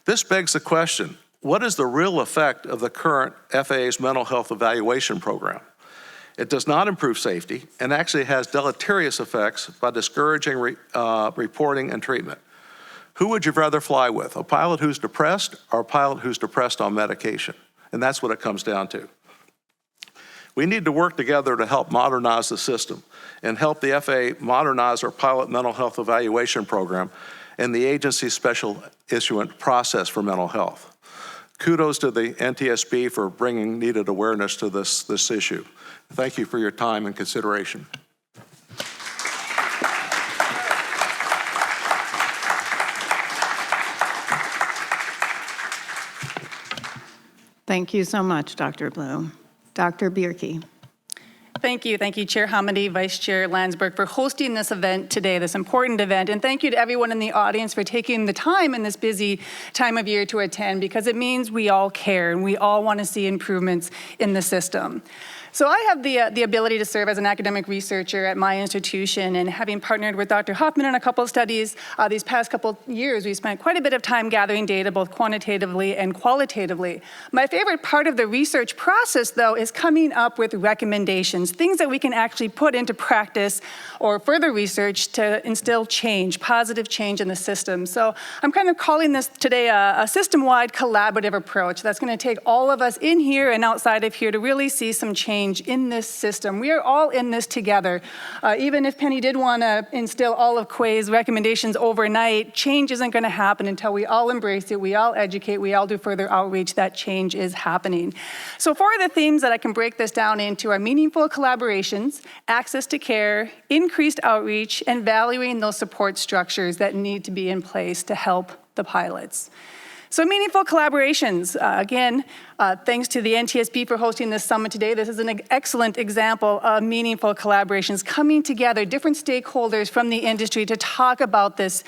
This begs the question, what is the real effect of the current FAA's mental health evaluation program? It does not improve safety and actually has deleterious effects by discouraging reporting and treatment. Who would you rather fly with, a pilot who's depressed or a pilot who's depressed on medication? And that's what it comes down to. We need to work together to help modernize the system and help the FAA modernize our pilot mental health evaluation program and the agency's special issuance process for mental health. Kudos to the NTSB for bringing needed awareness to this issue. Thank you for your time and consideration. Thank you so much, Dr. Bloom. Dr. Bierke. Thank you, Chair Homendy, Vice Chair Landsberg, for hosting this event today, this important event, and thank you to everyone in the audience for taking the time in this busy time of year to attend, because it means we all care and we all want to see improvements in the system. So I have the ability to serve as an academic researcher at my institution, and having partnered with Dr. Hoffman in a couple of studies these past couple years, we spent quite a bit of time gathering data, both quantitatively and qualitatively. My favorite part of the research process, though, is coming up with recommendations, things that we can actually put into practice or further research to instill change, positive change in the system. So I'm kind of calling this today a system-wide collaborative approach that's going to take all of us in here and outside of here to really see some change in this system. We are all in this together. Even if Penny did want to instill all of Quay's recommendations overnight, change isn't going to happen until we all embrace it, we all educate, we all do further outreach. That change is happening. So 4 of the themes that I can break this down into are meaningful collaborations, access to care, increased outreach, and valuing those support structures that need to be in place to help the pilots. So meaningful collaborations, again, thanks to the NTSB for hosting this summit today. This is an excellent example of meaningful collaborations coming together, different stakeholders from the industry to talk about this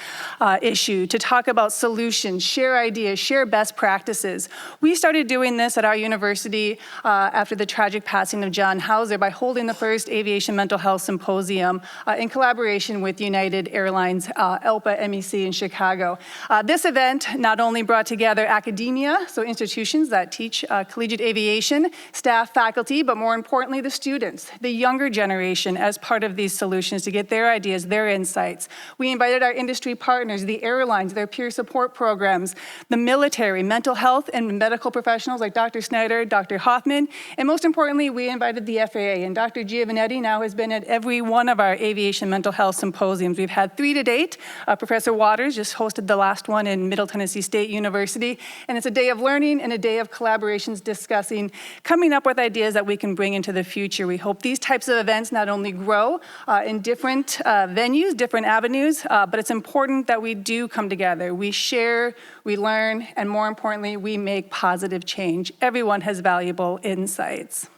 issue, to talk about solutions, share ideas, share best practices. We started doing this at our university after the tragic passing of John Hauser by holding the first Aviation Mental Health Symposium in collaboration with United Airlines, ELPA MEC in Chicago. This event not only brought together academia, so institutions that teach collegiate aviation, staff, faculty, but more importantly, the students, the younger generation as part of these solutions to get their ideas, their insights. We invited our industry partners, the airlines, their peer support programs, the military, mental health, and medical professionals like Dr. Snyder, Dr. Hoffman, and most importantly, we invited the FAA, and Dr. Giovannetti now has been at every one of our aviation mental health symposiums. We've had 3 to date. Professor Waters just hosted the last one in Middle Tennessee State University, and it's a day of learning and a day of collaborations discussing, coming up with ideas that we can bring into the future. We hope these types of events not only grow in different venues, different avenues, but it's important that we do come together. We share, we learn, and more importantly, we make positive change. Everyone has valuable insights.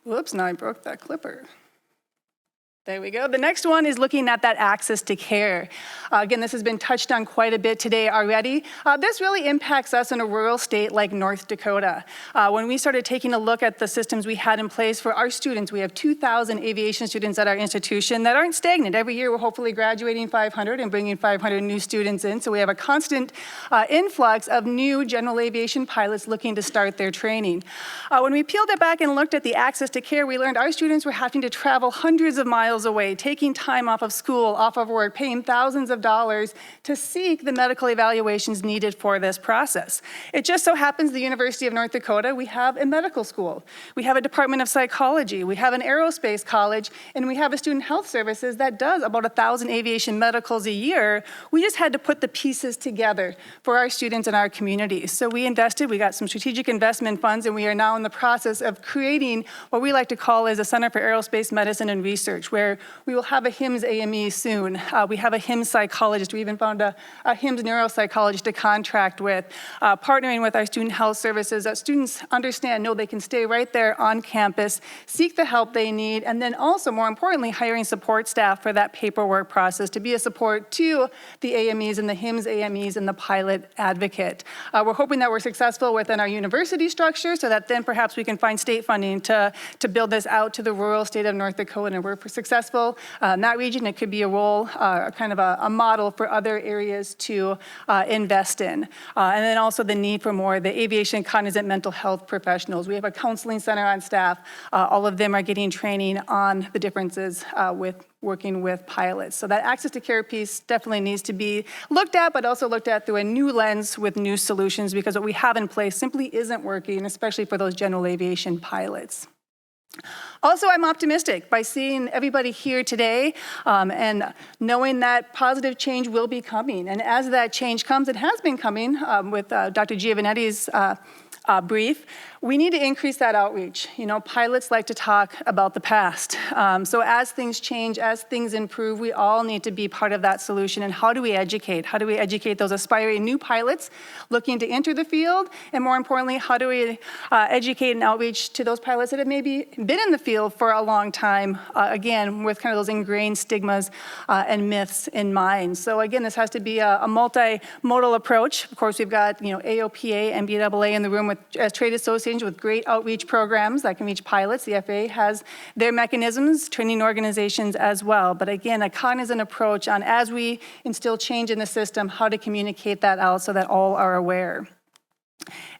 Whoops, now I broke that clipper. There we go. The next one is looking at that access to care. Again, this has been touched on quite a bit today already. This really impacts us in a rural state like North Dakota. When we started taking a look at the systems we had in place for our students, we have 2,000 aviation students at our institution that aren't stagnant. Every year we're hopefully graduating 500 and bringing 500 new students in. So we have a constant influx of new general aviation pilots looking to start their training. When we peeled it back and looked at the access to care, we learned our students were having to travel hundreds of miles away, taking time off of school, off of work, paying thousands of dollars to seek the medical evaluations needed for this process. It just so happens the University of North Dakota, we have a medical school, we have a Department of Psychology, we have an aerospace college, and we have a student health services that does about 1,000 aviation medicals a year. We just had to put the pieces together for our students and our communities. So we invested, we got some strategic investment funds, and we are now in the process of creating what we like to call as a Center for Aerospace Medicine and Research, where we will have a HIMSS AME soon. We have a HIMSS psychologist. We even found a HIMSS neuropsychologist to contract with, partnering with our student health services that students understand, know they can stay right there on campus, seek the help they need, and then also, more importantly, hiring support staff for that paperwork process to be a support to the AMEs and the HIMSS AMEs and the pilot advocate. We're hoping that we're successful within our university structure so that then perhaps we can find state funding to build this out to the rural state of North Dakota, and we're successful in that region. It could be a role, kind of a model for other areas to invest in. And then also the need for more the aviation cognizant mental health professionals. We have a counseling center on staff. All of them are getting training on the differences with working with pilots. So that access to care piece definitely needs to be looked at, but also looked at through a new lens with new solutions, because what we have in place simply isn't working, especially for those general aviation pilots. Also, I'm optimistic by seeing everybody here today and knowing that positive change will be coming. And as that change comes, it has been coming with Dr. Giovannetti's brief, we need to increase that outreach. You know, pilots like to talk about the past. So as things change, as things improve, we all need to be part of that solution. And how do we educate? How do we educate those aspiring new pilots looking to enter the field? And more importantly, how do we educate and outreach to those pilots that have maybe been in the field for a long time, again, with kind of those ingrained stigmas and myths in mind. So again, this has to be a multimodal approach. Of course, we've got, you know, AOPA and BAA in the room as trade associations with great outreach programs that can reach pilots. The FAA has their mechanisms, training organizations as well. But again, a cognizant approach on, as we instill change in the system, how to communicate that out so that all are aware.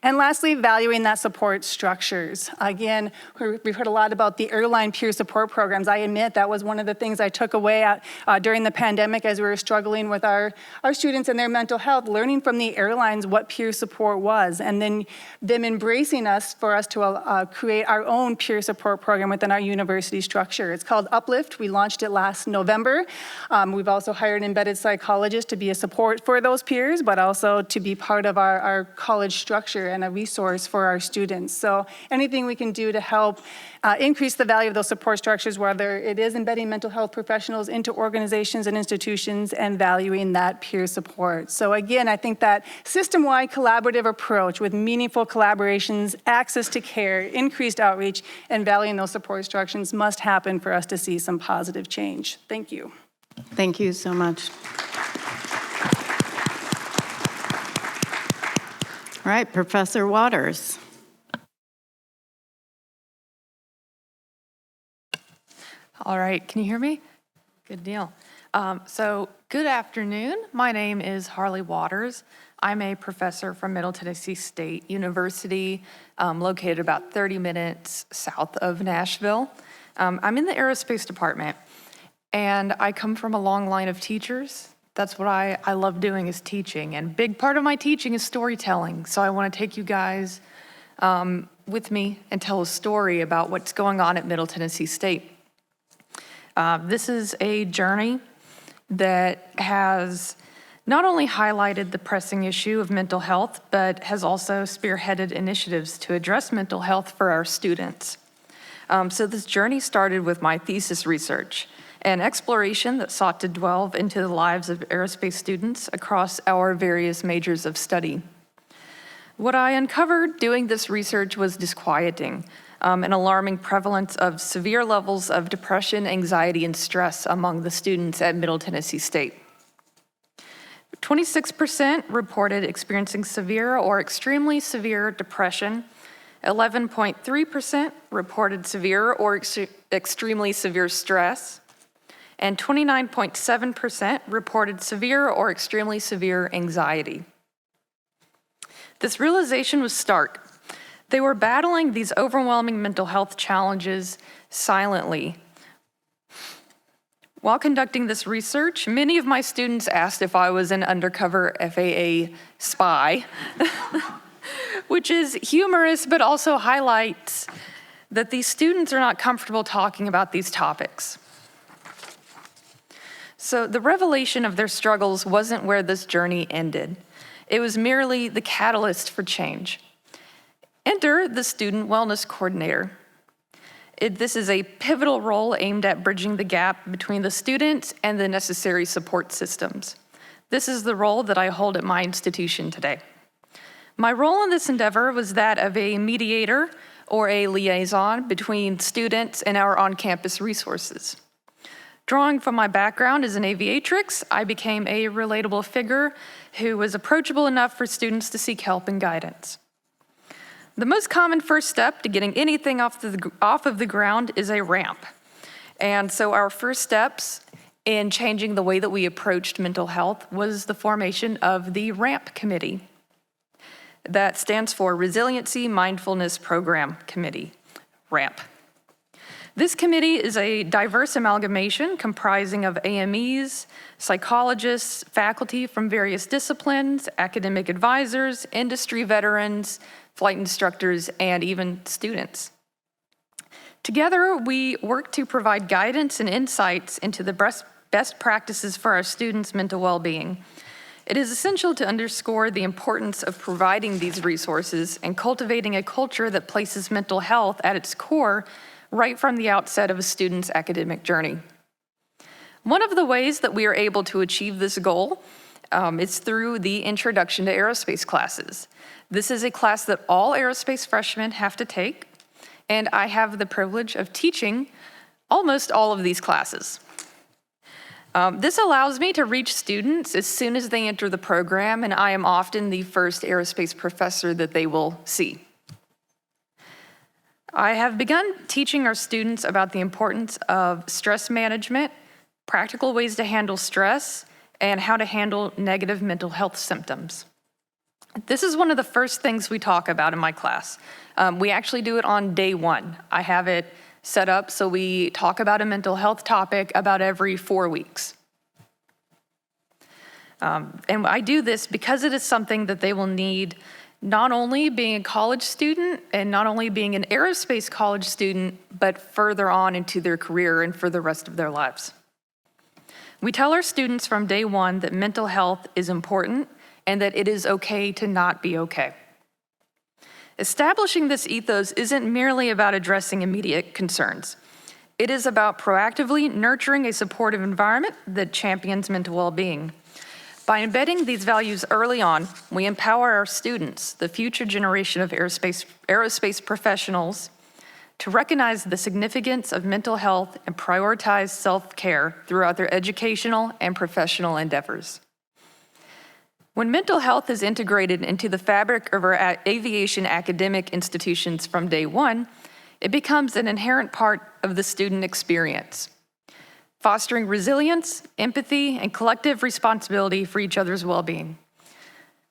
And lastly, valuing that support structures. Again, we've heard a lot about the airline peer support programs. I admit that was one of the things I took away during the pandemic as we were struggling with our students and their mental health, learning from the airlines what peer support was, and then them embracing us for us to create our own peer support program within our university structure. It's called Uplift. We launched it last November. We've also hired an embedded psychologist to be a support for those peers, but also to be part of our college structure and a resource for our students. So anything we can do to help increase the value of those support structures, whether it is embedding mental health professionals into organizations and institutions and valuing that peer support. So again, I think that system-wide collaborative approach with meaningful collaborations, access to care, increased outreach, and valuing those support structures must happen for us to see some positive change. Thank you. Thank you so much. All right, Professor Waters. All right, can you hear me? Good deal. So good afternoon. My name is Harley Waters. I'm a professor from Middle Tennessee State University, located about 30 minutes south of Nashville. I'm in the aerospace department, and I come from a long line of teachers. That's what I love doing, is teaching. And a big part of my teaching is storytelling. So I want to take you guys with me and tell a story about what's going on at Middle Tennessee State. This is a journey that has not only highlighted the pressing issue of mental health, but has also spearheaded initiatives to address mental health for our students. So this journey started with my thesis research, an exploration that sought to delve into the lives of aerospace students across our various majors of study. What I uncovered doing this research was disquieting, an alarming prevalence of severe levels of depression, anxiety, and stress among the students at Middle Tennessee State. 26% reported experiencing severe or extremely severe depression. 11.3% reported severe or extremely severe stress. And 29.7% reported severe or extremely severe anxiety. This realization was stark. They were battling these overwhelming mental health challenges silently. While conducting this research, many of my students asked if I was an undercover FAA spy, which is humorous, but also highlights that these students are not comfortable talking about these topics. So the revelation of their struggles wasn't where this journey ended. It was merely the catalyst for change. Enter the student wellness coordinator. This is a pivotal role aimed at bridging the gap between the students and the necessary support systems. This is the role that I hold at my institution today. My role in this endeavor was that of a mediator or a liaison between students and our on-campus resources. Drawing from my background as an aviatrix, I became a relatable figure who was approachable enough for students to seek help and guidance. The most common first step to getting anything off of the ground is a ramp. And so our first steps in changing the way that we approached mental health was the formation of the RAMP committee. That stands for Resiliency Mindfulness Program Committee, RAMP. This committee is a diverse amalgamation comprising of AMEs, psychologists, faculty from various disciplines, academic advisors, industry veterans, flight instructors, and even students. Together, we work to provide guidance and insights into the best practices for our students' mental well-being. It is essential to underscore the importance of providing these resources and cultivating a culture that places mental health at its core right from the outset of a student's academic journey. One of the ways that we are able to achieve this goal is through the Introduction to Aerospace classes. This is a class that all aerospace freshmen have to take, and I have the privilege of teaching almost all of these classes. This allows me to reach students as soon as they enter the program, and I am often the first aerospace professor that they will see. I have begun teaching our students about the importance of stress management, practical ways to handle stress, and how to handle negative mental health symptoms. This is one of the first things we talk about in my class. We actually do it on day one. I have it set up so we talk about a mental health topic about every 4 weeks. And I do this because it is something that they will need, not only being a college student and not only being an aerospace college student, but further on into their career and for the rest of their lives. We tell our students from day one that mental health is important and that it is okay to not be okay. Establishing this ethos isn't merely about addressing immediate concerns. It is about proactively nurturing a supportive environment that champions mental well-being. By embedding these values early on, we empower our students, the future generation of aerospace professionals, to recognize the significance of mental health and prioritize self-care throughout their educational and professional endeavors. When mental health is integrated into the fabric of our aviation academic institutions from day one, it becomes an inherent part of the student experience, fostering resilience, empathy, and collective responsibility for each other's well-being.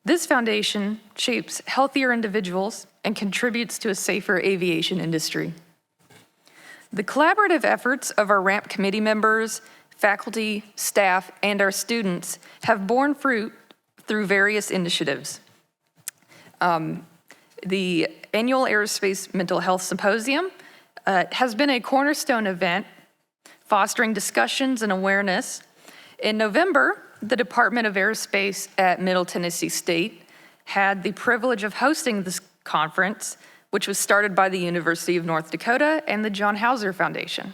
This foundation shapes healthier individuals and contributes to a safer aviation industry. The collaborative efforts of our RAMP committee members, faculty, staff, and our students have borne fruit through various initiatives. The annual Aerospace Mental Health Symposium has been a cornerstone event fostering discussions and awareness. In November, the Department of Aerospace at Middle Tennessee State had the privilege of hosting this conference, which was started by the University of North Dakota and the John Hauser Foundation.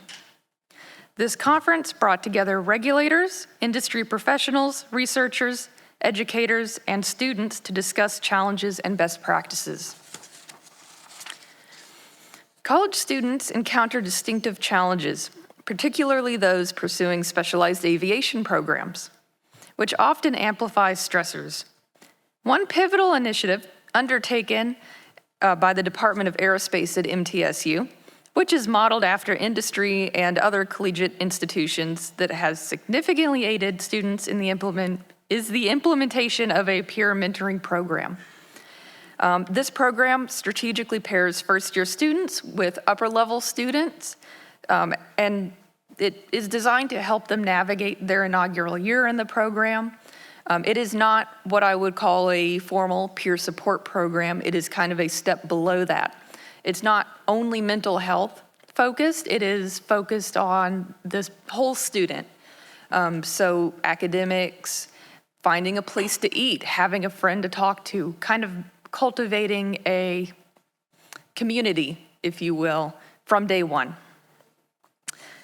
This conference brought together regulators, industry professionals, researchers, educators, and students to discuss challenges and best practices. College students encounter distinctive challenges, particularly those pursuing specialized aviation programs, which often amplify stressors. One pivotal initiative undertaken by the Department of Aerospace at MTSU, which is modeled after industry and other collegiate institutions that has significantly aided students in the implementation of a peer mentoring program. This program strategically pairs first-year students with upper-level students, and it is designed to help them navigate their inaugural year in the program. It is not what I would call a formal peer support program. It is kind of a step below that. It's not only mental health focused, it is focused on this whole student. So academics, finding a place to eat, having a friend to talk to, kind of cultivating a community, if you will, from day one.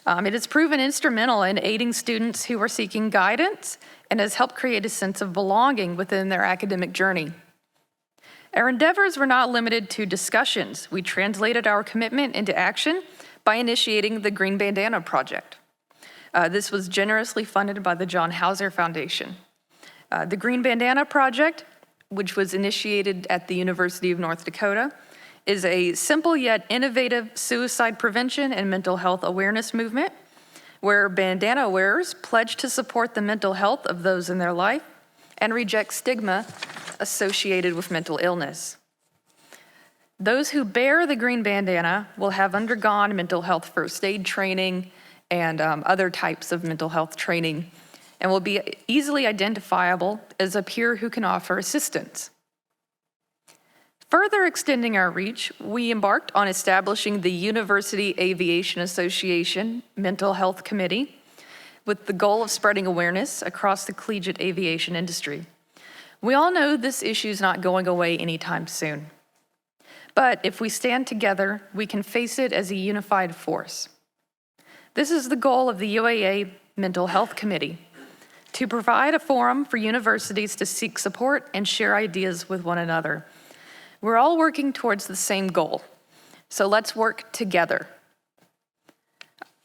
It has proven instrumental in aiding students who are seeking guidance and has helped create a sense of belonging within their academic journey. Our endeavors were not limited to discussions. We translated our commitment into action by initiating the Green Bandana Project. This was generously funded by the John Hauser Foundation. The Green Bandana Project, which was initiated at the University of North Dakota, is a simple yet innovative suicide prevention and mental health awareness movement where bandana wearers pledge to support the mental health of those in their life and reject stigma associated with mental illness. Those who bear the green bandana will have undergone mental health first aid training and other types of mental health training and will be easily identifiable as a peer who can offer assistance. Further extending our reach, we embarked on establishing the University Aviation Association Mental Health Committee with the goal of spreading awareness across the collegiate aviation industry. We all know this issue is not going away anytime soon. But if we stand together, we can face it as a unified force. This is the goal of the UAA Mental Health Committee, to provide a forum for universities to seek support and share ideas with one another. We're all working towards the same goal, so let's work together.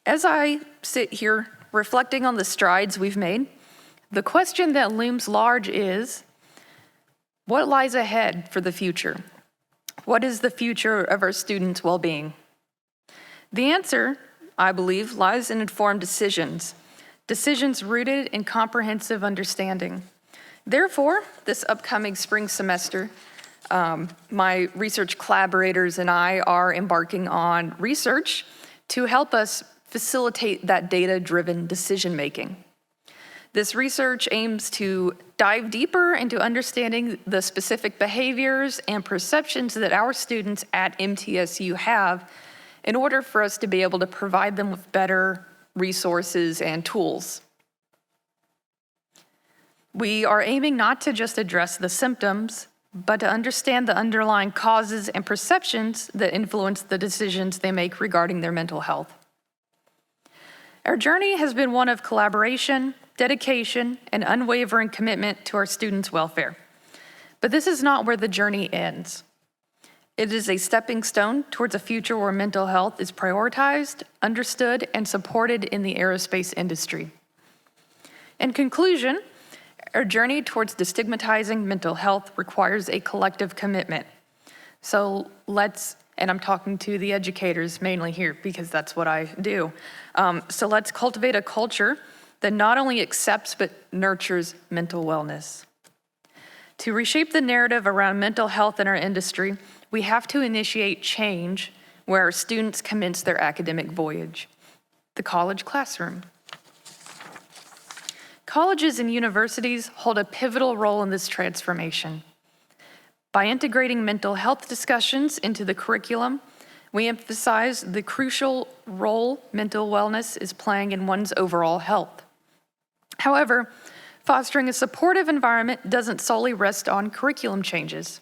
As I sit here reflecting on the strides we've made, the question that looms large is, what lies ahead for the future? What is the future of our students' well-being? The answer, I believe, lies in informed decisions, decisions rooted in comprehensive understanding. Therefore, this upcoming spring semester, my research collaborators and I are embarking on research to help us facilitate that data-driven decision-making. This research aims to dive deeper into understanding the specific behaviors and perceptions that our students at MTSU have in order for us to be able to provide them with better resources and tools. We are aiming not to just address the symptoms, but to understand the underlying causes and perceptions that influence the decisions they make regarding their mental health. Our journey has been one of collaboration, dedication, and unwavering commitment to our students' welfare. But this is not where the journey ends. It is a stepping stone towards a future where mental health is prioritized, understood, and supported in the aerospace industry. In conclusion, our journey towards destigmatizing mental health requires a collective commitment. So let's, and I'm talking to the educators mainly here because that's what I do. So let's cultivate a culture that not only accepts but nurtures mental wellness. To reshape the narrative around mental health in our industry, we have to initiate change where our students commence their academic voyage, the college classroom. Colleges and universities hold a pivotal role in this transformation. By integrating mental health discussions into the curriculum, we emphasize the crucial role mental wellness is playing in one's overall health. However, fostering a supportive environment doesn't solely rest on curriculum changes.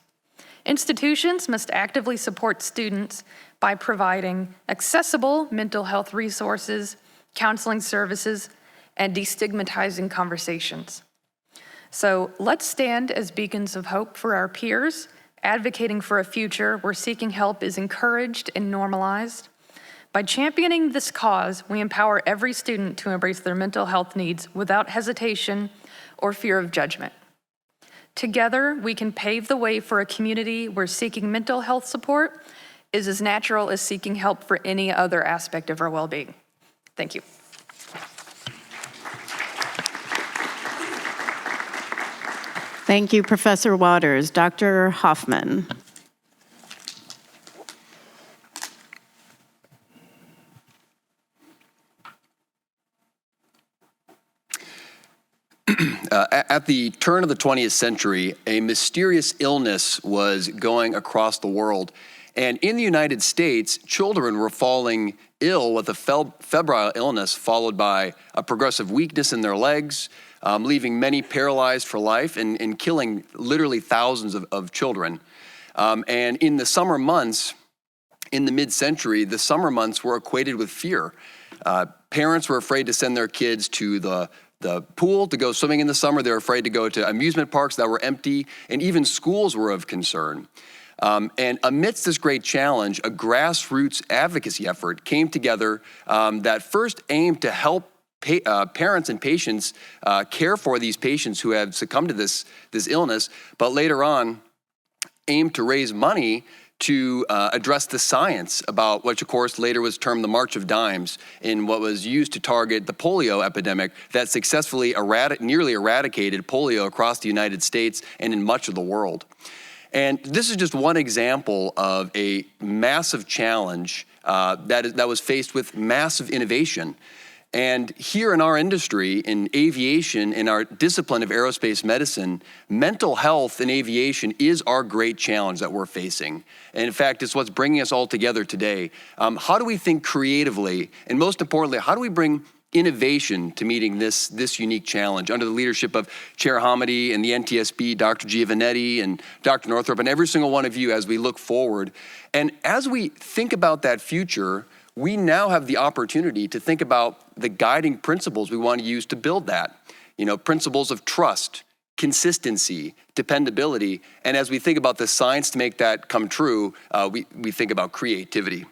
Institutions must actively support students by providing accessible mental health resources, counseling services, and destigmatizing conversations. So let's stand as beacons of hope for our peers, advocating for a future where seeking help is encouraged and normalized. By championing this cause, we empower every student to embrace their mental health needs without hesitation or fear of judgment. Together, we can pave the way for a community where seeking mental health support is as natural as seeking help for any other aspect of our well-being. Thank you. Thank you, Professor Waters. Dr. Hoffman. At the turn of the 20th century, a mysterious illness was going across the world. And in the United States, children were falling ill with a febrile illness followed by a progressive weakness in their legs, leaving many paralyzed for life and killing literally thousands of children. And in the summer months, in the mid-century, the summer months were equated with fear. Parents were afraid to send their kids to the pool to go swimming in the summer. They were afraid to go to amusement parks that were empty, and even schools were of concern. And amidst this great challenge, a grassroots advocacy effort came together that first aimed to help parents and patients care for these patients who have succumbed to this illness, but later on aimed to raise money to address the science about which, of course, later was termed the March of Dimes, in what was used to target the polio epidemic that successfully nearly eradicated polio across the United States and in much of the world. And this is just one example of a massive challenge that was faced with massive innovation. And here in our industry, in aviation, in our discipline of aerospace medicine, mental health in aviation is our great challenge that we're facing. And in fact, it's what's bringing us all together today. How do we think creatively? And most importantly, how do we bring innovation to meeting this unique challenge under the leadership of Chair Homendy and the NTSB, Dr. Giovanetti and Dr. Northrup, and every single one of you as we look forward. And as we think about that future, we now have the opportunity to think about the guiding principles we want to use to build that. You know, principles of trust, consistency, dependability, and as we think about the science to make that come true, we think about creativity.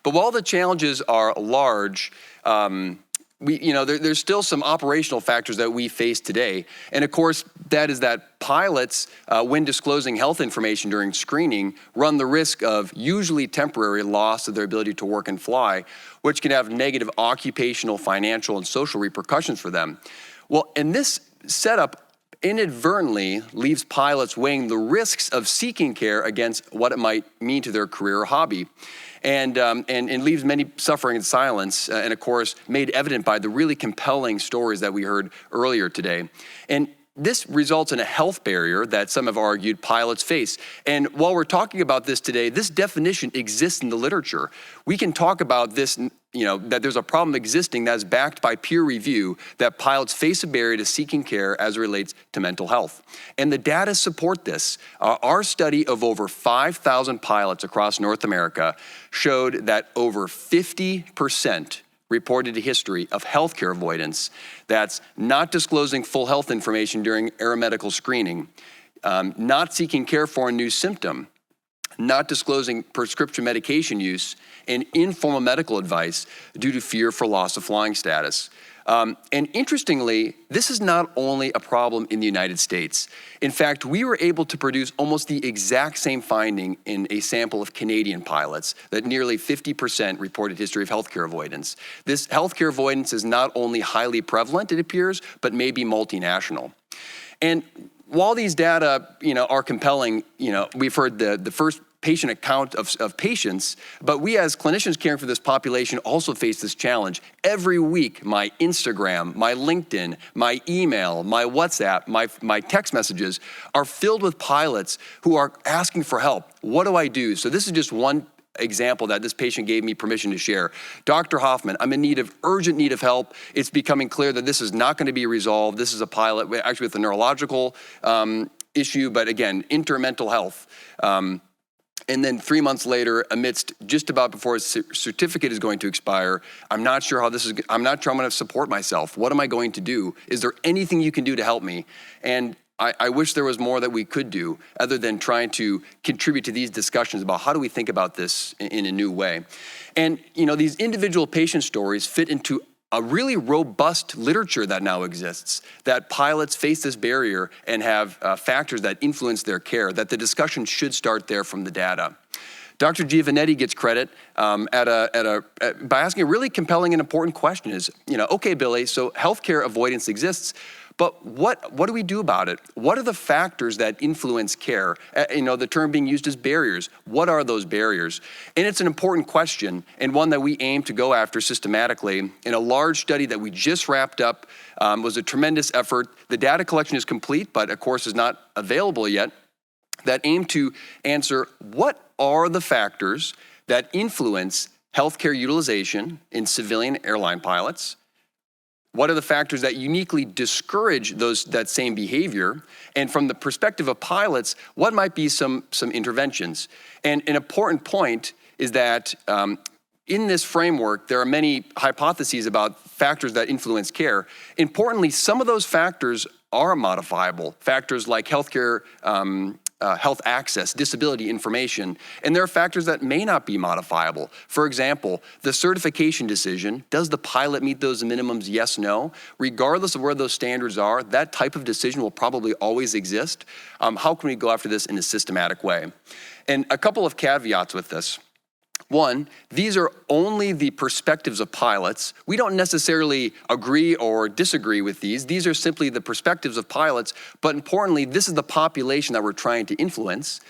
But while the challenges are large, there's still some operational factors that we face today. And of course, that is that pilots, when disclosing health information during screening, run the risk of usually temporary loss of their ability to work and fly, which can have negative occupational, financial, and social repercussions for them. Well, and this setup inadvertently leaves pilots weighing the risks of seeking care against what it might mean to their career or hobby. And leaves many suffering in silence, and of course, made evident by the really compelling stories that we heard earlier today. And this results in a health barrier that some have argued pilots face. And while we're talking about this today, this definition exists in the literature. We can talk about this, that there's a problem existing that's backed by peer review, that pilots face a barrier to seeking care as it relates to mental health. And the data support this. Our study of over 5,000 pilots across North America showed that over 50% reported a history of healthcare avoidance. That's not disclosing full health information during aeromedical screening, not seeking care for a new symptom, not disclosing prescription medication use, and informal medical advice due to fear for loss of flying status. And interestingly, this is not only a problem in the United States. In fact, we were able to produce almost the exact same finding in a sample of Canadian pilots, that nearly 50% reported history of healthcare avoidance. This healthcare avoidance is not only highly prevalent, it appears, but may be multinational. And while these data, are compelling, we've heard the first patient account of patients, but we as clinicians caring for this population also face this challenge. Every week, my Instagram, my LinkedIn, my email, my WhatsApp, my text messages are filled with pilots who are asking for help. What do I do? So this is just one example that this patient gave me permission to share. Dr. Hoffman, I'm in urgent need of help. It's becoming clear that this is not going to be resolved. This is a pilot actually with a neurological issue, but again, intermental health. And then 3 months later, amidst just about before his certificate is going to expire, I'm not sure how I'm not sure I'm going to support myself. What am I going to do? Is there anything you can do to help me? And I wish there was more that we could do other than trying to contribute to these discussions about how do we think about this in a new way. And, these individual patient stories fit into a really robust literature that now exists, that pilots face this barrier and have factors that influence their care, that the discussion should start there from the data. Dr. Giovannetti gets credit by asking a really compelling and important question is, okay, Billy, so healthcare avoidance exists, but what do we do about it? What are the factors that influence care? The term being used is barriers. What are those barriers? And it's an important question and one that we aim to go after systematically. In a large study that we just wrapped up, was a tremendous effort. The data collection is complete, but of course is not available yet, that aim to answer what are the factors that influence healthcare utilization in civilian airline pilots? What are the factors that uniquely discourage that same behavior? And from the perspective of pilots, what might be some interventions? And an important point is that in this framework, there are many hypotheses about factors that influence care. Importantly, some of those factors are modifiable. Factors like healthcare, health access, disability information, and there are factors that may not be modifiable. For example, the certification decision, does the pilot meet those minimums, yes, no? Regardless of where those standards are, that type of decision will probably always exist. How can we go after this in a systematic way? And a couple of caveats with this. One, these are only the perspectives of pilots. We don't necessarily agree or disagree with these. These are simply the perspectives of pilots, but importantly, this is the population that we're trying to influence.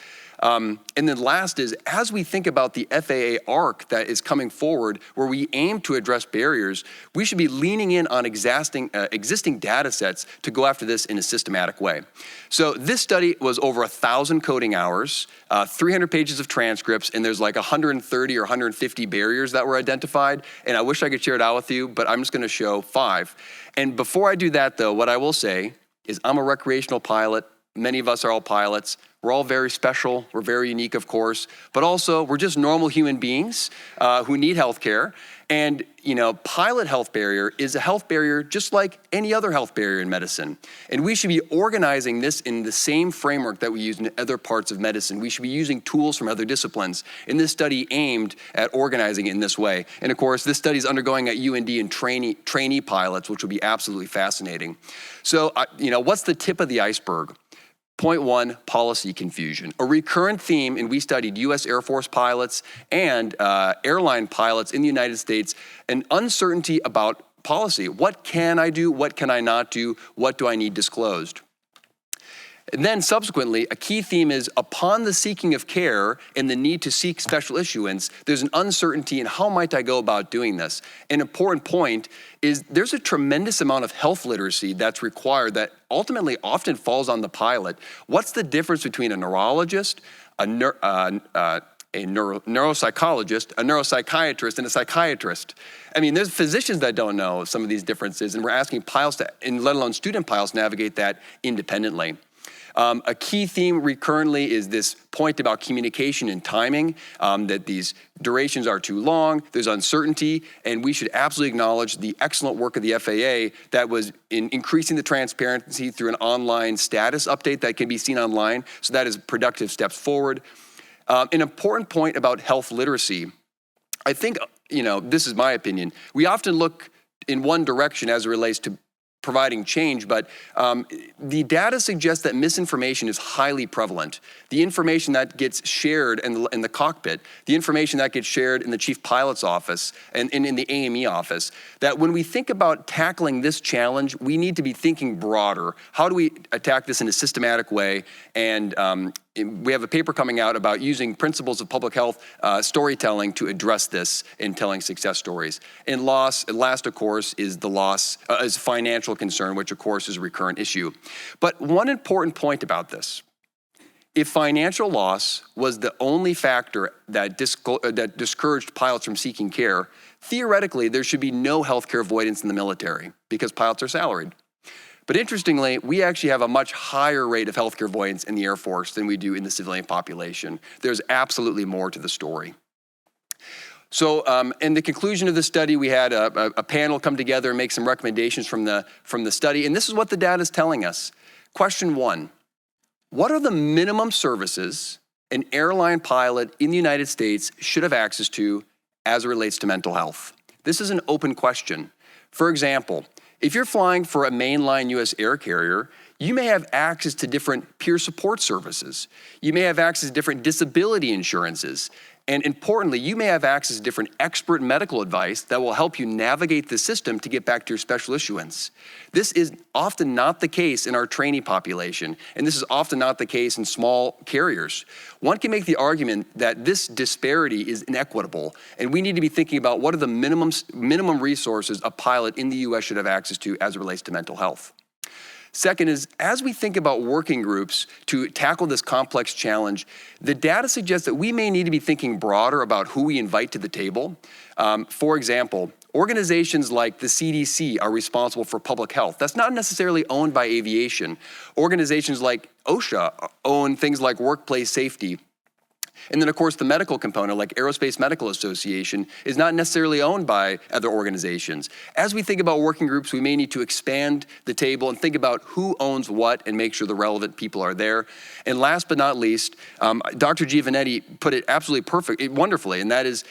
And then last is, as we think about the FAA arc that is coming forward, where we aim to address barriers, we should be leaning in on existing data sets to go after this in a systematic way. So this study was over 1,000 coding hours, 300 pages of transcripts, and there's like 130 or 150 barriers that were identified. And I wish I could share it out with you, but I'm just gonna show 5. And before I do that though, what I will say is I'm a recreational pilot. Many of us are all pilots. We're all very special. We're very unique, of course, but also we're just normal human beings who need health care. And, pilot health barrier is a health barrier just like any other health barrier in medicine. And we should be organizing this in the same framework that we use in other parts of medicine. We should be using tools from other disciplines. And this study aimed at organizing it in this way. And of course, this study is undergoing at UND in trainee pilots, which will be absolutely fascinating. So, what's the tip of the iceberg? Point one, policy confusion. A recurrent theme, and we studied U.S. Air Force pilots and airline pilots in the United States, an uncertainty about policy. What can I do? What can I not do? What do I need disclosed? And then subsequently, a key theme is upon the seeking of care and the need to seek special issuance, there's an uncertainty in how might I go about doing this. An important point is there's a tremendous amount of health literacy that's required that ultimately often falls on the pilot. What's the difference between a neurologist, a neuropsychologist, a neuropsychiatrist, and a psychiatrist? I mean, there's physicians that don't know some of these differences, and we're asking pilots to, and let alone student pilots, navigate that independently. A key theme recurrently is this point about communication and timing, that these durations are too long, there's uncertainty, and we should absolutely acknowledge the excellent work of the FAA that was in increasing the transparency through an online status update that can be seen online, so that is productive steps forward. An important point about health literacy. I think, this is my opinion, we often look in one direction as it relates to providing change, but the data suggests that misinformation is highly prevalent. The information that gets shared in the cockpit, the information that gets shared in the chief pilot's office and in the AME office, that when we think about tackling this challenge, we need to be thinking broader. How do we attack this in a systematic way? And we have a paper coming out about using principles of public health storytelling to address this in telling success stories. And last, of course, is the loss, is financial concern, which of course is a recurrent issue. But one important point about this, if financial loss was the only factor that discouraged pilots from seeking care, theoretically there should be no healthcare avoidance in the military because pilots are salaried. But interestingly, we actually have a much higher rate of healthcare avoidance in the Air Force than we do in the civilian population. There's absolutely more to the story. So in the conclusion of the study, we had a panel come together and make some recommendations from the study, and this is what the data is telling us. Question one, what are the minimum services an airline pilot in the United States should have access to as it relates to mental health? This is an open question. For example, if you're flying for a mainline U.S. air carrier, you may have access to different peer support services. You may have access to different disability insurances. And importantly, you may have access to different expert medical advice that will help you navigate the system to get back to your special issuance. This is often not the case in our trainee population, and this is often not the case in small carriers. One can make the argument that this disparity is inequitable, and we need to be thinking about what are the minimum resources a pilot in the U.S. should have access to as it relates to mental health. Second is, as we think about working groups to tackle this complex challenge, the data suggests that we may need to be thinking broader about who we invite to the table. For example, organizations like the CDC are responsible for public health. That's not necessarily owned by aviation. Organizations like OSHA own things like workplace safety. And then, of course, the medical component, like Aerospace Medical Association, is not necessarily owned by other organizations. As we think about working groups, we may need to expand the table and think about who owns what and make sure the relevant people are there. And last but not least, Dr. Giovanetti put it absolutely wonderfully, and that is,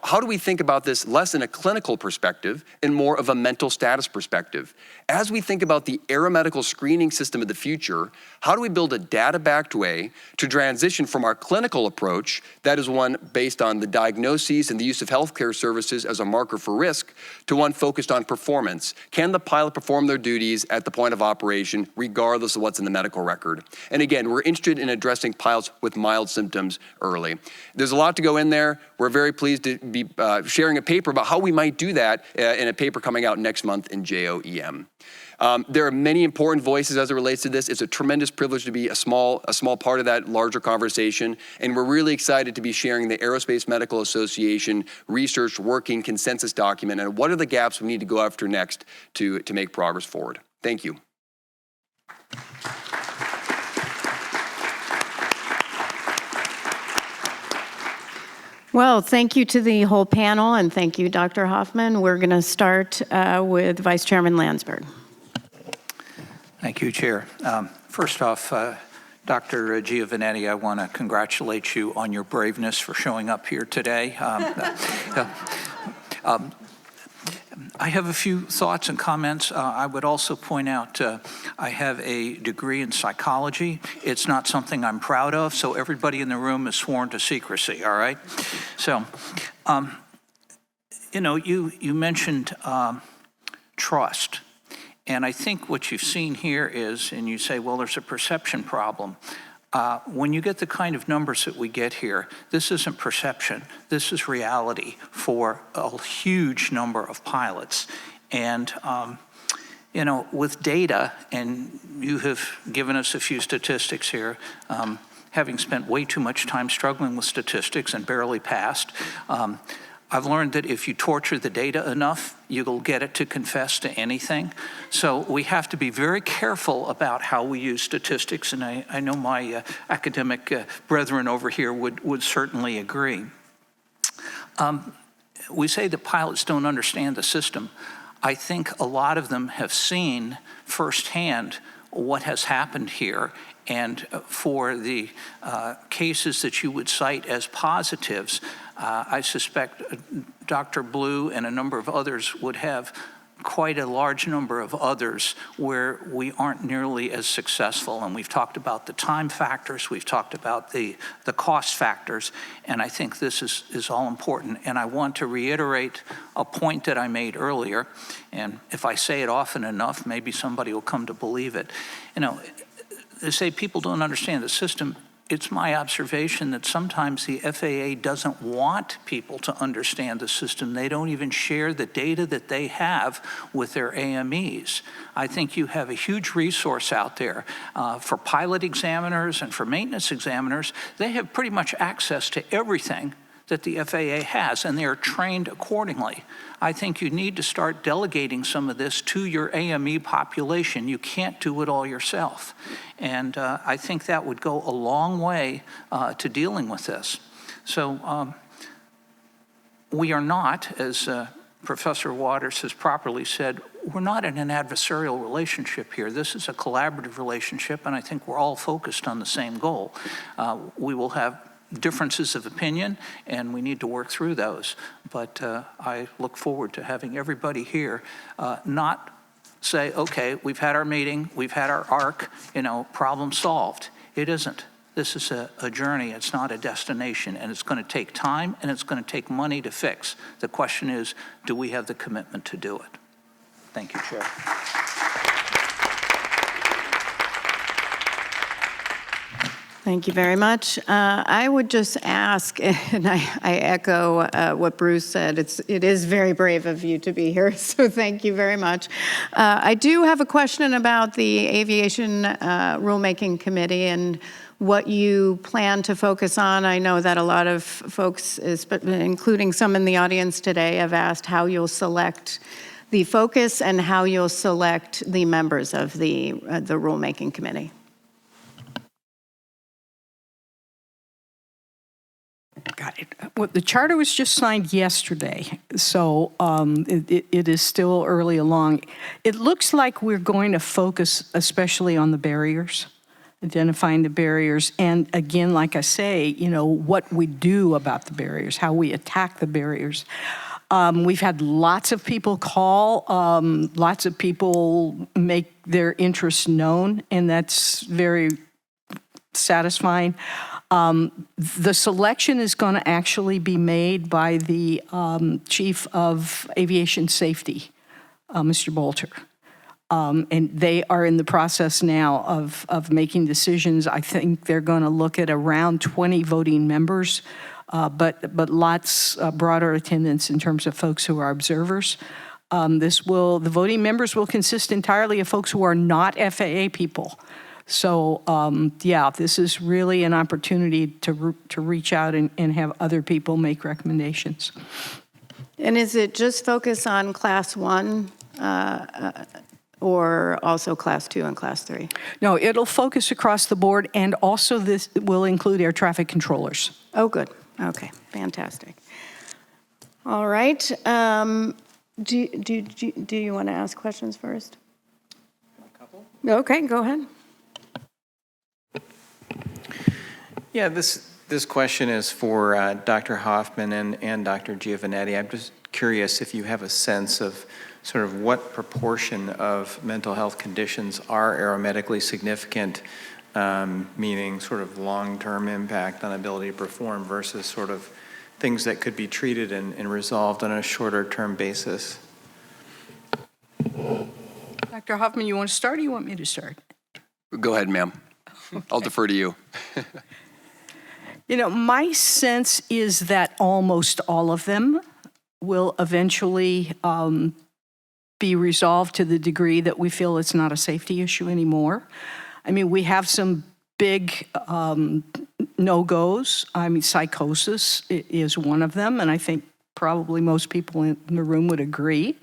how do we think about this less in a clinical perspective and more of a mental status perspective? As we think about the aeromedical screening system of the future, how do we build a data-backed way to transition from our clinical approach, that is one based on the diagnoses and the use of healthcare services as a marker for risk, to one focused on performance? Can the pilot perform their duties at the point of operation regardless of what's in the medical record? And again, we're interested in addressing pilots with mild symptoms early. There's a lot to go in there. We're very pleased to be sharing a paper about how we might do that in a paper coming out next month in JOEM. There are many important voices as it relates to this. It's a tremendous privilege to be a small part of that larger conversation, and we're really excited to be sharing the Aerospace Medical Association research working consensus document and what are the gaps we need to go after next to make progress forward. Thank you. Well, thank you to the whole panel, and thank you, Dr. Hoffman. We're going to start with Vice Chairman Landsberg. Thank you, Chair. First off, Dr. Giovannetti, I want to congratulate you on your braveness for showing up here today. I have a few thoughts and comments. I would also point out I have a degree in psychology. It's not something I'm proud of, so everybody in the room is sworn to secrecy, all right? So, you mentioned trust. And I think what you've seen here is, and you say, well, there's a perception problem. When you get the kind of numbers that we get here, this isn't perception, this is reality for a huge number of pilots. And, with data, and you have given us a few statistics here, having spent way too much time struggling with statistics and barely passed, I've learned that if you torture the data enough, you'll get it to confess to anything. So we have to be very careful about how we use statistics, and I know my academic brethren over here would certainly agree. We say that pilots don't understand the system. I think a lot of them have seen firsthand what has happened here. And for the cases that you would cite as positives, I suspect Dr. Blue and a number of others would have quite a large number of others where we aren't nearly as successful. And we've talked about the time factors, we've talked about the cost factors, and I think this is all important. And I want to reiterate a point that I made earlier, and if I say it often enough, maybe somebody will come to believe it. They say people don't understand the system. It's my observation that sometimes the FAA doesn't want people to understand the system. They don't even share the data that they have with their AMEs. I think you have a huge resource out there for pilot examiners and for maintenance examiners. They have pretty much access to everything that the FAA has, and they are trained accordingly. I think you need to start delegating some of this to your AME population. You can't do it all yourself. And I think that would go a long way to dealing with this. So we are not, as Professor Waters has properly said, we're not in an adversarial relationship here. This is a collaborative relationship, and I think we're all focused on the same goal. We will have differences of opinion, and we need to work through those. But I look forward to having everybody here not say, okay, we've had our meeting, we've had our arc, problem solved. It isn't. This is a journey, it's not a destination, and it's going to take time and it's going to take money to fix. The question is, do we have the commitment to do it? Thank you, Chair. Thank you very much. I would just ask, and I echo what Bruce said, it is very brave of you to be here, so thank you very much. I do have a question about the Aviation Rulemaking Committee and what you plan to focus on. I know that a lot of folks, including some in the audience today, have asked how you'll select the focus and how you'll select the members of the Rulemaking Committee. Got it. Well, the charter was just signed yesterday, so it is still early along. It looks like we're going to focus especially on the barriers, identifying the barriers, and again, like I say, what we do about the barriers, how we attack the barriers. We've had lots of people call, lots of people make their interests known, and that's very satisfying. The selection is going to actually be made by the Chief of Aviation Safety, Mr. Bolter. And they are in the process now of making decisions. I think they're going to look at around 20 voting members, but lots broader attendance in terms of folks who are observers. The voting members will consist entirely of folks who are not FAA people. So, this is really an opportunity to reach out and have other people make recommendations. And is it just focus on Class 1 or also Class 2 and Class 3? No, it'll focus across the board, and also this will include air traffic controllers. Oh, good. Okay, fantastic. All right. Do you want to ask questions first? A couple. Okay, go ahead. Yeah, this question is for Dr. Hoffman and Dr. Giovannetti. I'm just curious if you have a sense of sort of what proportion of mental health conditions are aeromedically significant, meaning sort of long-term impact on ability to perform versus sort of things that could be treated and resolved on a shorter-term basis. Dr. Hoffman, you want to start or you want me to start? Go ahead, ma'am. Okay. I'll defer to you. You know, my sense is that almost all of them will eventually be resolved to the degree that we feel it's not a safety issue anymore. I mean, we have some big no-goes. I mean, psychosis is one of them, and I think probably most people in the room would agree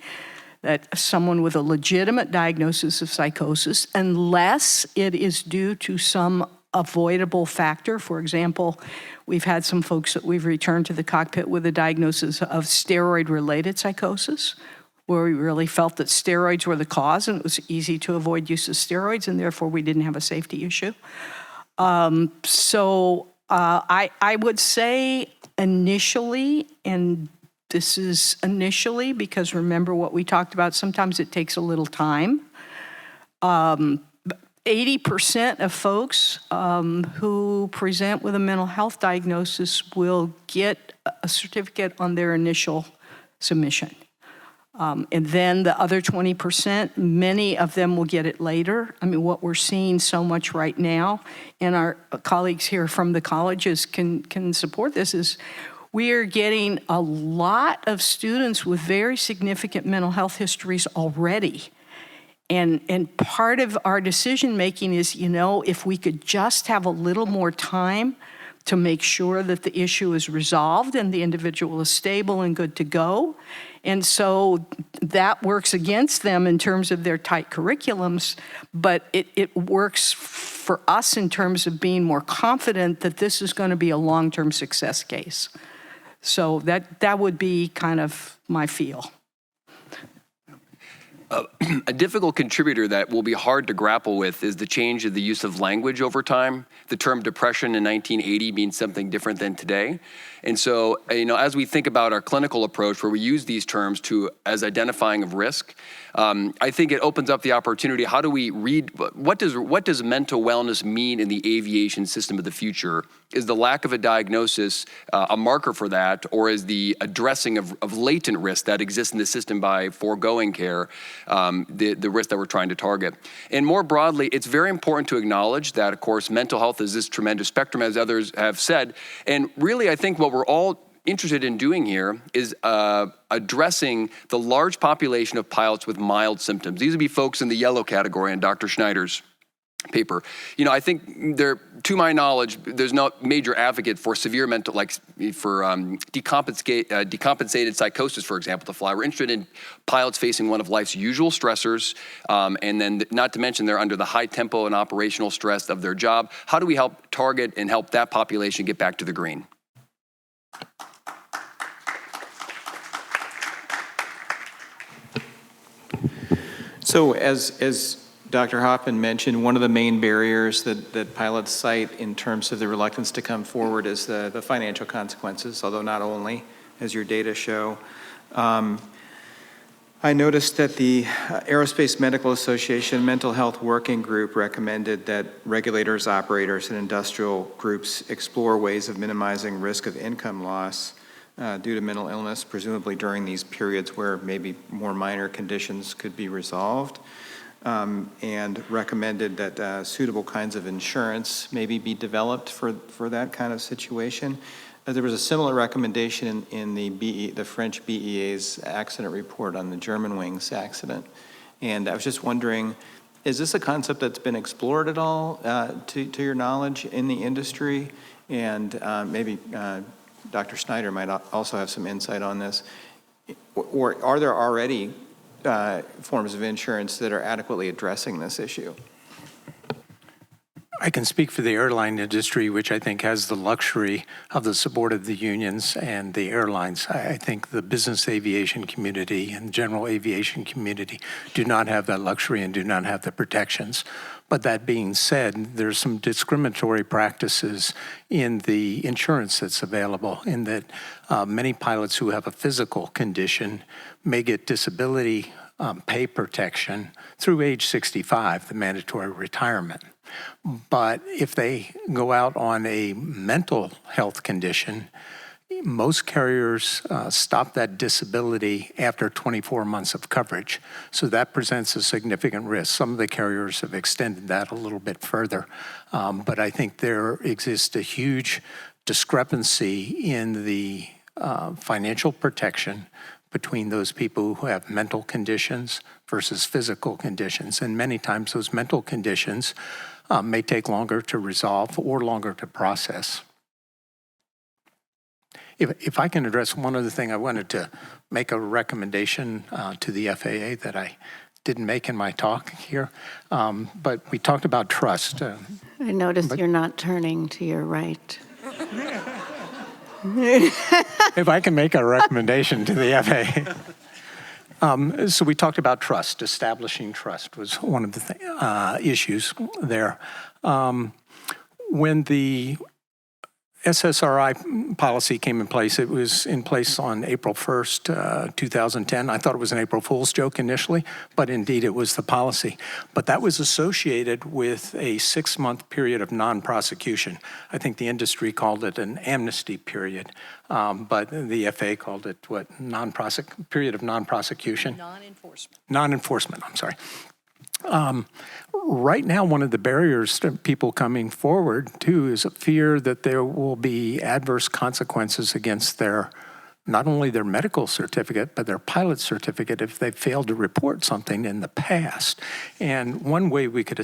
that someone with a legitimate diagnosis of psychosis, unless it is due to some avoidable factor. For example, we've had some folks that we've returned to the cockpit with a diagnosis of steroid-related psychosis, where we really felt that steroids were the cause and it was easy to avoid use of steroids, and therefore we didn't have a safety issue. I would say initially, and this is initially because remember what we talked about, sometimes it takes a little time. 80% of folks who present with a mental health diagnosis will get a certificate on their initial submission. And then the other 20%, many of them will get it later. I mean, what we're seeing so much right now, and our colleagues here from the colleges can support this, is we are getting a lot of students with very significant mental health histories already. And part of our decision making is, you know, if we could just have a little more time to make sure that the issue is resolved and the individual is stable and good to go. And so that works against them in terms of their tight curriculums, but it works for us in terms of being more confident that this is going to be a long-term success case. So that would be kind of my feel. A difficult contributor that will be hard to grapple with is the change of the use of language over time. The term depression in 1980 means something different than today. And so, you know, as we think about our clinical approach where we use these terms as identifying of risk, I think it opens up the opportunity. How do we read, what does mental wellness mean in the aviation system of the future? Is the lack of a diagnosis a marker for that, or is the addressing of latent risk that exists in the system by foregoing care the risk that we're trying to target? And more broadly, it's very important to acknowledge that, of course, mental health is this tremendous spectrum, as others have said. And really, I think what we're all interested in doing here is addressing the large population of pilots with mild symptoms. These would be folks in the yellow category in Dr. Schneider's paper. You know, I think to my knowledge, there's no major advocate for severe mental, like for decompensated psychosis, for example, to fly. We're interested in pilots facing one of life's usual stressors, and then not to mention they're under the high tempo and operational stress of their job. How do we help target and help that population get back to the green? So as Dr. Hoffman mentioned, one of the main barriers that pilots cite in terms of the reluctance to come forward is the financial consequences, although not only, as your data show. I noticed that the Aerospace Medical Association Mental Health Working Group recommended that regulators, operators, and industrial groups explore ways of minimizing risk of income loss due to mental illness, presumably during these periods where maybe more minor conditions could be resolved, and recommended that suitable kinds of insurance maybe be developed for that kind of situation. There was a similar recommendation in the French BEA's accident report on the Germanwings accident. And I was just wondering, is this a concept that's been explored at all, to your knowledge, in the industry? And maybe Dr. Schneider might also have some insight on this. Or are there already forms of insurance that are adequately addressing this issue? I can speak for the airline industry, which I think has the luxury of the support of the unions and the airlines. I think the business aviation community and general aviation community do not have that luxury and do not have the protections. But that being said, there's some discriminatory practices in the insurance that's available, in that many pilots who have a physical condition may get disability pay protection through age 65, the mandatory retirement. But if they go out on a mental health condition, most carriers stop that disability after 24 months of coverage. So that presents a significant risk. Some of the carriers have extended that a little bit further. But I think there exists a huge discrepancy in the financial protection between those people who have mental conditions versus physical conditions. And many times those mental conditions may take longer to resolve or longer to process. If I can address one other thing, I wanted to make a recommendation to the FAA that I didn't make in my talk here. But we talked about trust. I noticed you're not turning to your right. If I can make a recommendation to the FAA. So we talked about trust. Establishing trust was one of the issues there. When the SSRI policy came in place, it was in place on April 1st, 2010. I thought it was an April Fool's joke initially, but indeed it was the policy. But that was associated with a 6-month period of non-prosecution. I think the industry called it an amnesty period, but the FAA called it what? Period of non-prosecution? Non-enforcement. Non-enforcement, I'm sorry. Right now, one of the barriers to people coming forward, too, is a fear that there will be adverse consequences against not only their medical certificate, but their pilot certificate if they failed to report something in the past. And one way we could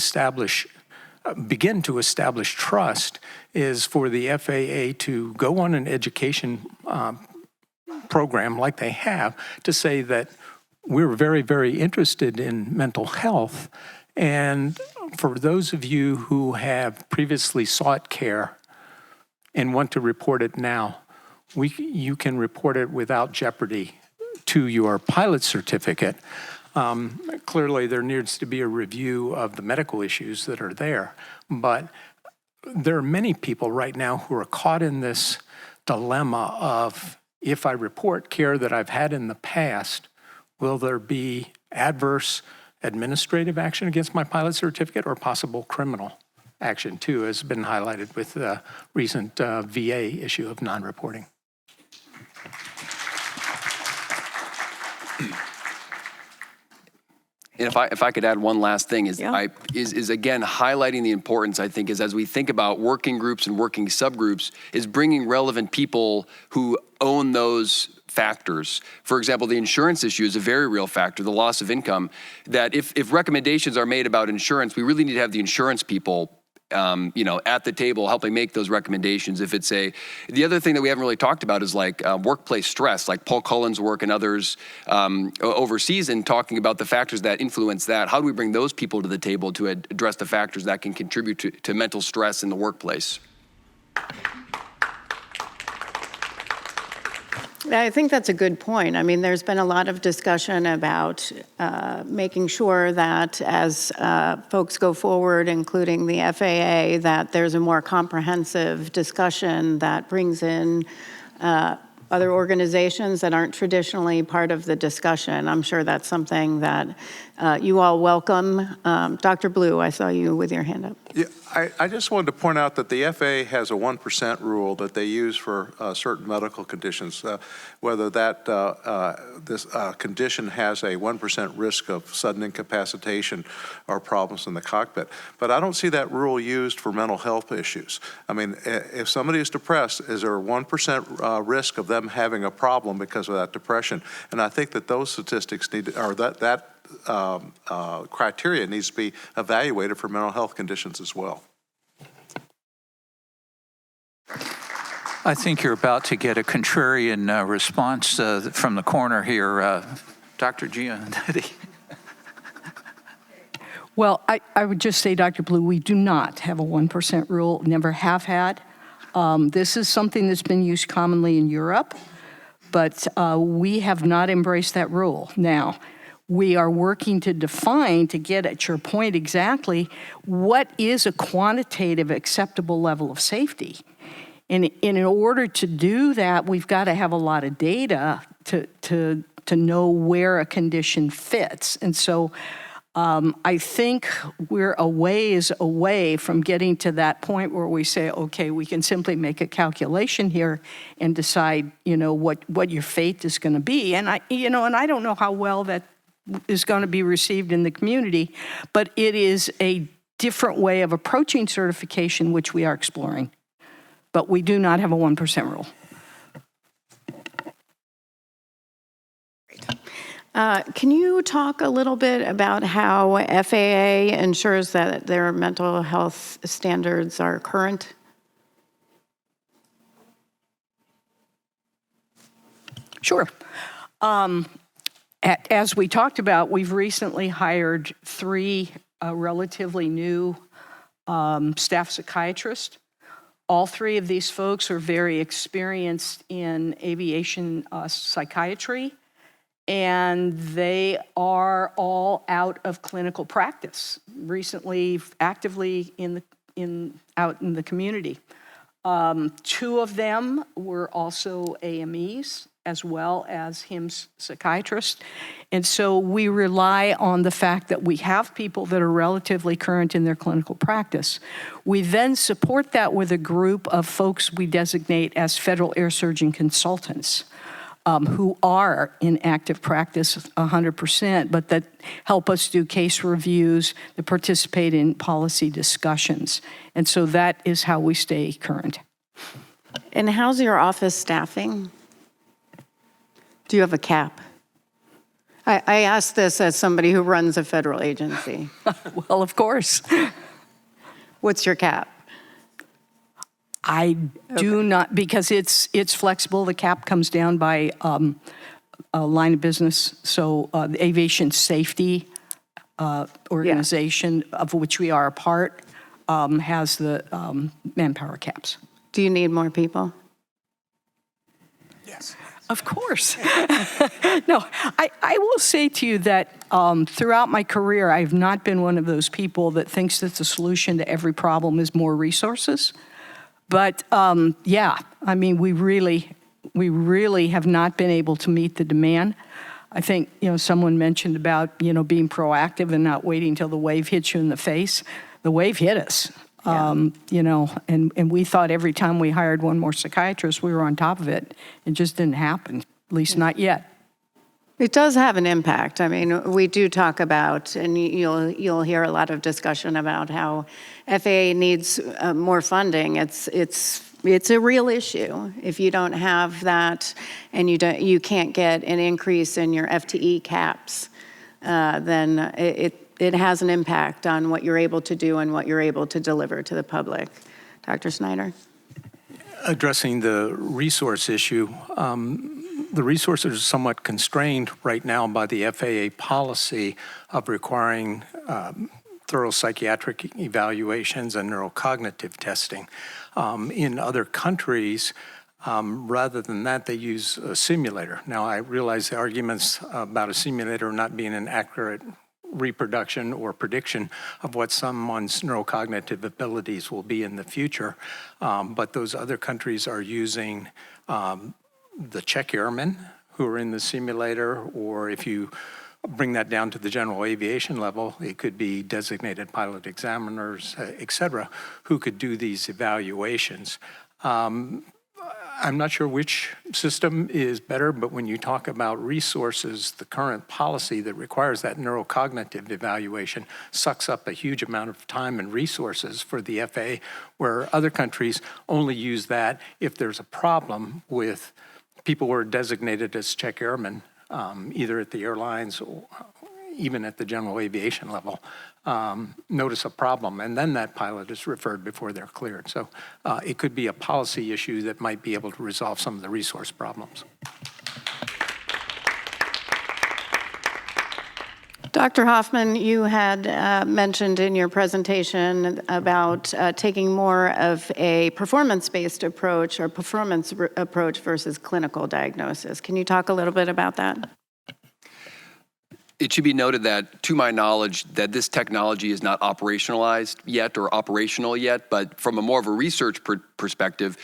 begin to establish trust is for the FAA to go on an education program like they have to say that we're very, very interested in mental health. And for those of you who have previously sought care and want to report it now, you can report it without jeopardy to your pilot certificate. Clearly, there needs to be a review of the medical issues that are there. But there are many people right now who are caught in this dilemma of, if I report care that I've had in the past, will there be adverse administrative action against my pilot certificate or possible criminal action, too, has been highlighted with the recent VA issue of non-reporting. And if I could add one last thing, is again highlighting the importance, I think, is as we think about working groups and working subgroups, is bringing relevant people who own those factors. For example, the insurance issue is a very real factor, the loss of income, that if recommendations are made about insurance, we really need to have the insurance people at the table helping make those recommendations. The other thing that we haven't really talked about is like workplace stress, like Paul Cullen's work and others overseas, and talking about the factors that influence that. How do we bring those people to the table to address the factors that can contribute to mental stress in the workplace? I think that's a good point. I mean, there's been a lot of discussion about making sure that as folks go forward, including the FAA, that there's a more comprehensive discussion that brings in other organizations that aren't traditionally part of the discussion. I'm sure that's something that you all welcome. Dr. Blue, I saw you with your hand up. Yeah, I just wanted to point out that the FAA has a 1% rule that they use for certain medical conditions, whether that this condition has a 1% risk of sudden incapacitation or problems in the cockpit. But I don't see that rule used for mental health issues. I mean, if somebody is depressed, is there a 1% risk of them having a problem because of that depression? And I think that those statistics that criteria needs to be evaluated for mental health conditions as well. I think you're about to get a contrarian response from the corner here, Dr. Giannetti. Well, I would just say, Dr. Blue, we do not have a 1% rule, never have had. This is something that's been used commonly in Europe, but we have not embraced that rule. Now, we are working to define, to get at your point exactly, what is a quantitative acceptable level of safety. And in order to do that, we've got to have a lot of data to know where a condition fits. And so I think we're a ways away from getting to that point where we say, okay, we can simply make a calculation here and decide, what your fate is going to be. And I don't know how well that is going to be received in the community, but it is a different way of approaching certification, which we are exploring. But we do not have a 1% rule. Can you talk a little bit about how FAA ensures that their mental health standards are current? Sure. As we talked about, we've recently hired 3 relatively new staff psychiatrists. All 3 of these folks are very experienced in aviation psychiatry, and they are all out of clinical practice, recently actively out in the community. 2 of them were also AMEs, as well as HIMSS psychiatrists. And so we rely on the fact that we have people that are relatively current in their clinical practice. We then support that with a group of folks we designate as federal air surgeon consultants, who are in active practice 100%, but that help us do case reviews, that participate in policy discussions. And so that is how we stay current. And how's your office staffing? Do you have a cap? I ask this as somebody who runs a federal agency. Well, of course. What's your cap? I do not, because it's flexible. The cap comes down by a line of business. So the Aviation Safety Organization, of which we are a part, has the manpower caps. Do you need more people? Yes. Of course. No, I will say to you that throughout my career, I've not been one of those people that thinks that the solution to every problem is more resources. But yeah, I mean, we really have not been able to meet the demand. I think, someone mentioned about, being proactive and not waiting until the wave hits you in the face. The wave hit us. Yeah. And we thought every time we hired one more psychiatrist, we were on top of it. It just didn't happen, at least not yet. It does have an impact. I mean, we do talk about, and you'll hear a lot of discussion about how FAA needs more funding. It's a real issue. If you don't have that, and you can't get an increase in your FTE caps, then it has an impact on what you're able to do and what you're able to deliver to the public. Dr. Snyder? Addressing the resource issue, the resources are somewhat constrained right now by the FAA policy of requiring thorough psychiatric evaluations and neurocognitive testing. In other countries, rather than that, they use a simulator. Now, I realize the arguments about a simulator not being an accurate reproduction or prediction of what someone's neurocognitive abilities will be in the future. But those other countries are using the check airmen who are in the simulator, or if you bring that down to the general aviation level, it could be designated pilot examiners, et cetera, who could do these evaluations. I'm not sure which system is better, but when you talk about resources, the current policy that requires that neurocognitive evaluation sucks up a huge amount of time and resources for the FAA, where other countries only use that if there's a problem with people who are designated as check airmen, either at the airlines or even at the general aviation level, notice a problem, and then that pilot is referred before they're cleared. So it could be a policy issue that might be able to resolve some of the resource problems. Dr. Hoffman, you had mentioned in your presentation about taking more of a performance-based approach or performance approach versus clinical diagnosis. Can you talk a little bit about that? It should be noted that, to my knowledge, that this technology is not operationalized yet or operational yet, but from a more of a research perspective,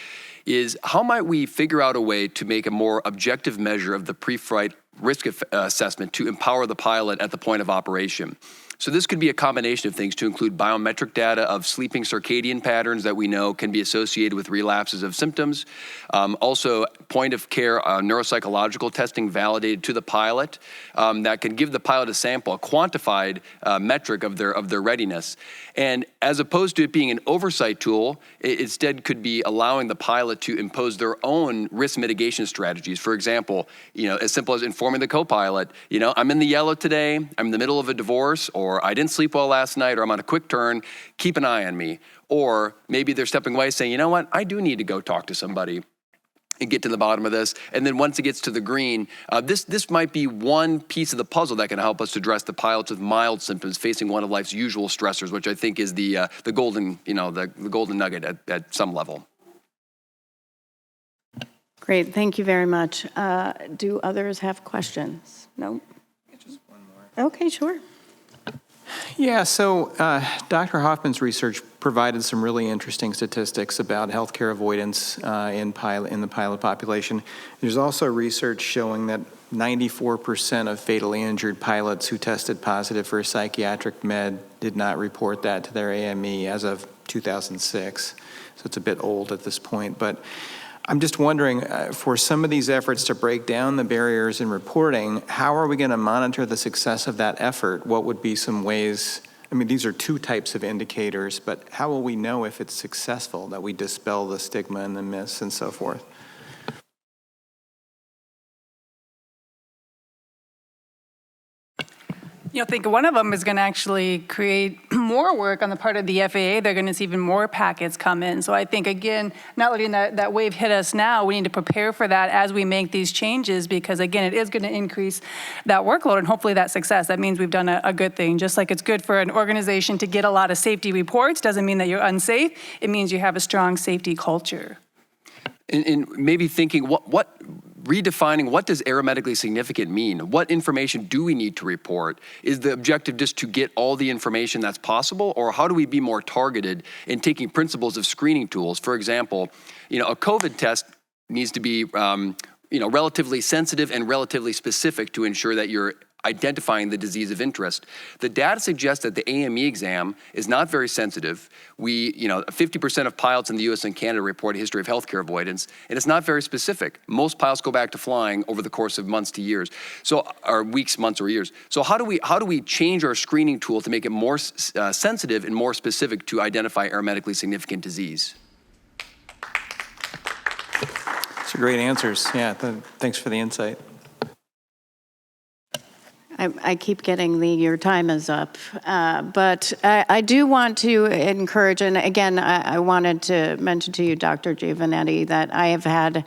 is how might we figure out a way to make a more objective measure of the pre-flight risk assessment to empower the pilot at the point of operation. So this could be a combination of things to include biometric data of sleeping circadian patterns that we know can be associated with relapses of symptoms. Also, point of care neuropsychological testing validated to the pilot that can give the pilot a sample, a quantified metric of their readiness. And as opposed to it being an oversight tool, it instead could be allowing the pilot to impose their own risk mitigation strategies. For example, as simple as informing the co-pilot, I'm in the yellow today, I'm in the middle of a divorce, or I didn't sleep well last night, or I'm on a quick turn, keep an eye on me. Or maybe they're stepping away saying, you know what, I do need to go talk to somebody and get to the bottom of this. And then once it gets to the green, this might be one piece of the puzzle that can help us to address the pilots with mild symptoms facing one of life's usual stressors, which I think is the golden, the golden nugget at some level. Great, thank you very much. Do others have questions? No? Just one more. Okay, sure. Yeah, so Dr. Hoffman's research provided some really interesting statistics about healthcare avoidance in the pilot population. There's also research showing that 94% of fatally injured pilots who tested positive for a psychiatric med did not report that to their AME as of 2006. So it's a bit old at this point, but I'm just wondering, for some of these efforts to break down the barriers in reporting, how are we going to monitor the success of that effort? What would be some ways? I mean, these are two types of indicators, but how will we know if it's successful, that we dispel the stigma and the myths and so forth? I think one of them is going to actually create more work on the part of the FAA. They're going to see even more packets come in. So I think, again, not letting that wave hit us now, we need to prepare for that as we make these changes, because, again, it is going to increase that workload and hopefully that success. That means we've done a good thing. Just like it's good for an organization to get a lot of safety reports, doesn't mean that you're unsafe. It means you have a strong safety culture. And maybe thinking, redefining what does aeromedically significant mean? What information do we need to report? Is the objective just to get all the information that's possible, or how do we be more targeted in taking principles of screening tools? For example, a COVID test needs to be relatively sensitive and relatively specific to ensure that you're identifying the disease of interest. The data suggests that the AME exam is not very sensitive. 50% of pilots in the US and Canada report a history of healthcare avoidance, and it's not very specific. Most pilots go back to flying over the course of months to years, or weeks, months, or years. So how do we change our screening tool to make it more sensitive and more specific to identify aeromedically significant disease? Those are great answers. Yeah, thanks for the insight. I keep getting your time is up, but I do want to encourage, and again, I wanted to mention to you, Dr. Giovannetti, that I have had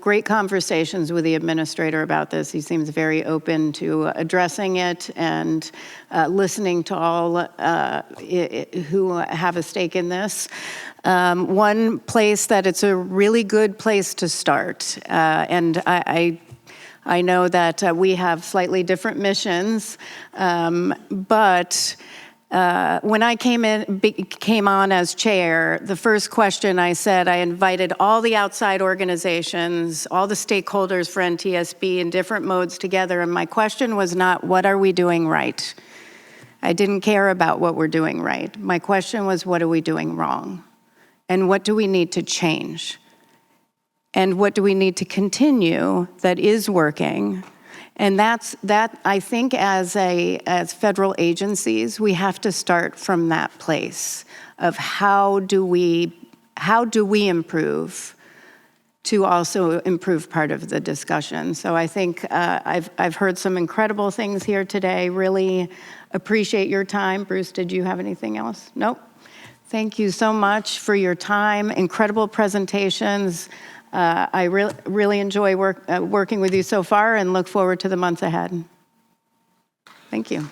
great conversations with the administrator about this. He seems very open to addressing it and listening to all who have a stake in this. One place that it's a really good place to start, and I know that we have slightly different missions, but when I came on as chair, the first question I said, I invited all the outside organizations, all the stakeholders for NTSB in different modes together, and my question was not, what are we doing right? I didn't care about what we're doing right. My question was, what are we doing wrong? And what do we need to change? And what do we need to continue that is working? And that I think as federal agencies, we have to start from that place of how do we improve to also improve part of the discussion. So I think I've heard some incredible things here today. Really appreciate your time. Bruce, did you have anything else? Nope. Thank you so much for your time. Incredible presentations. I really enjoy working with you so far and look forward to the months ahead. Thank you.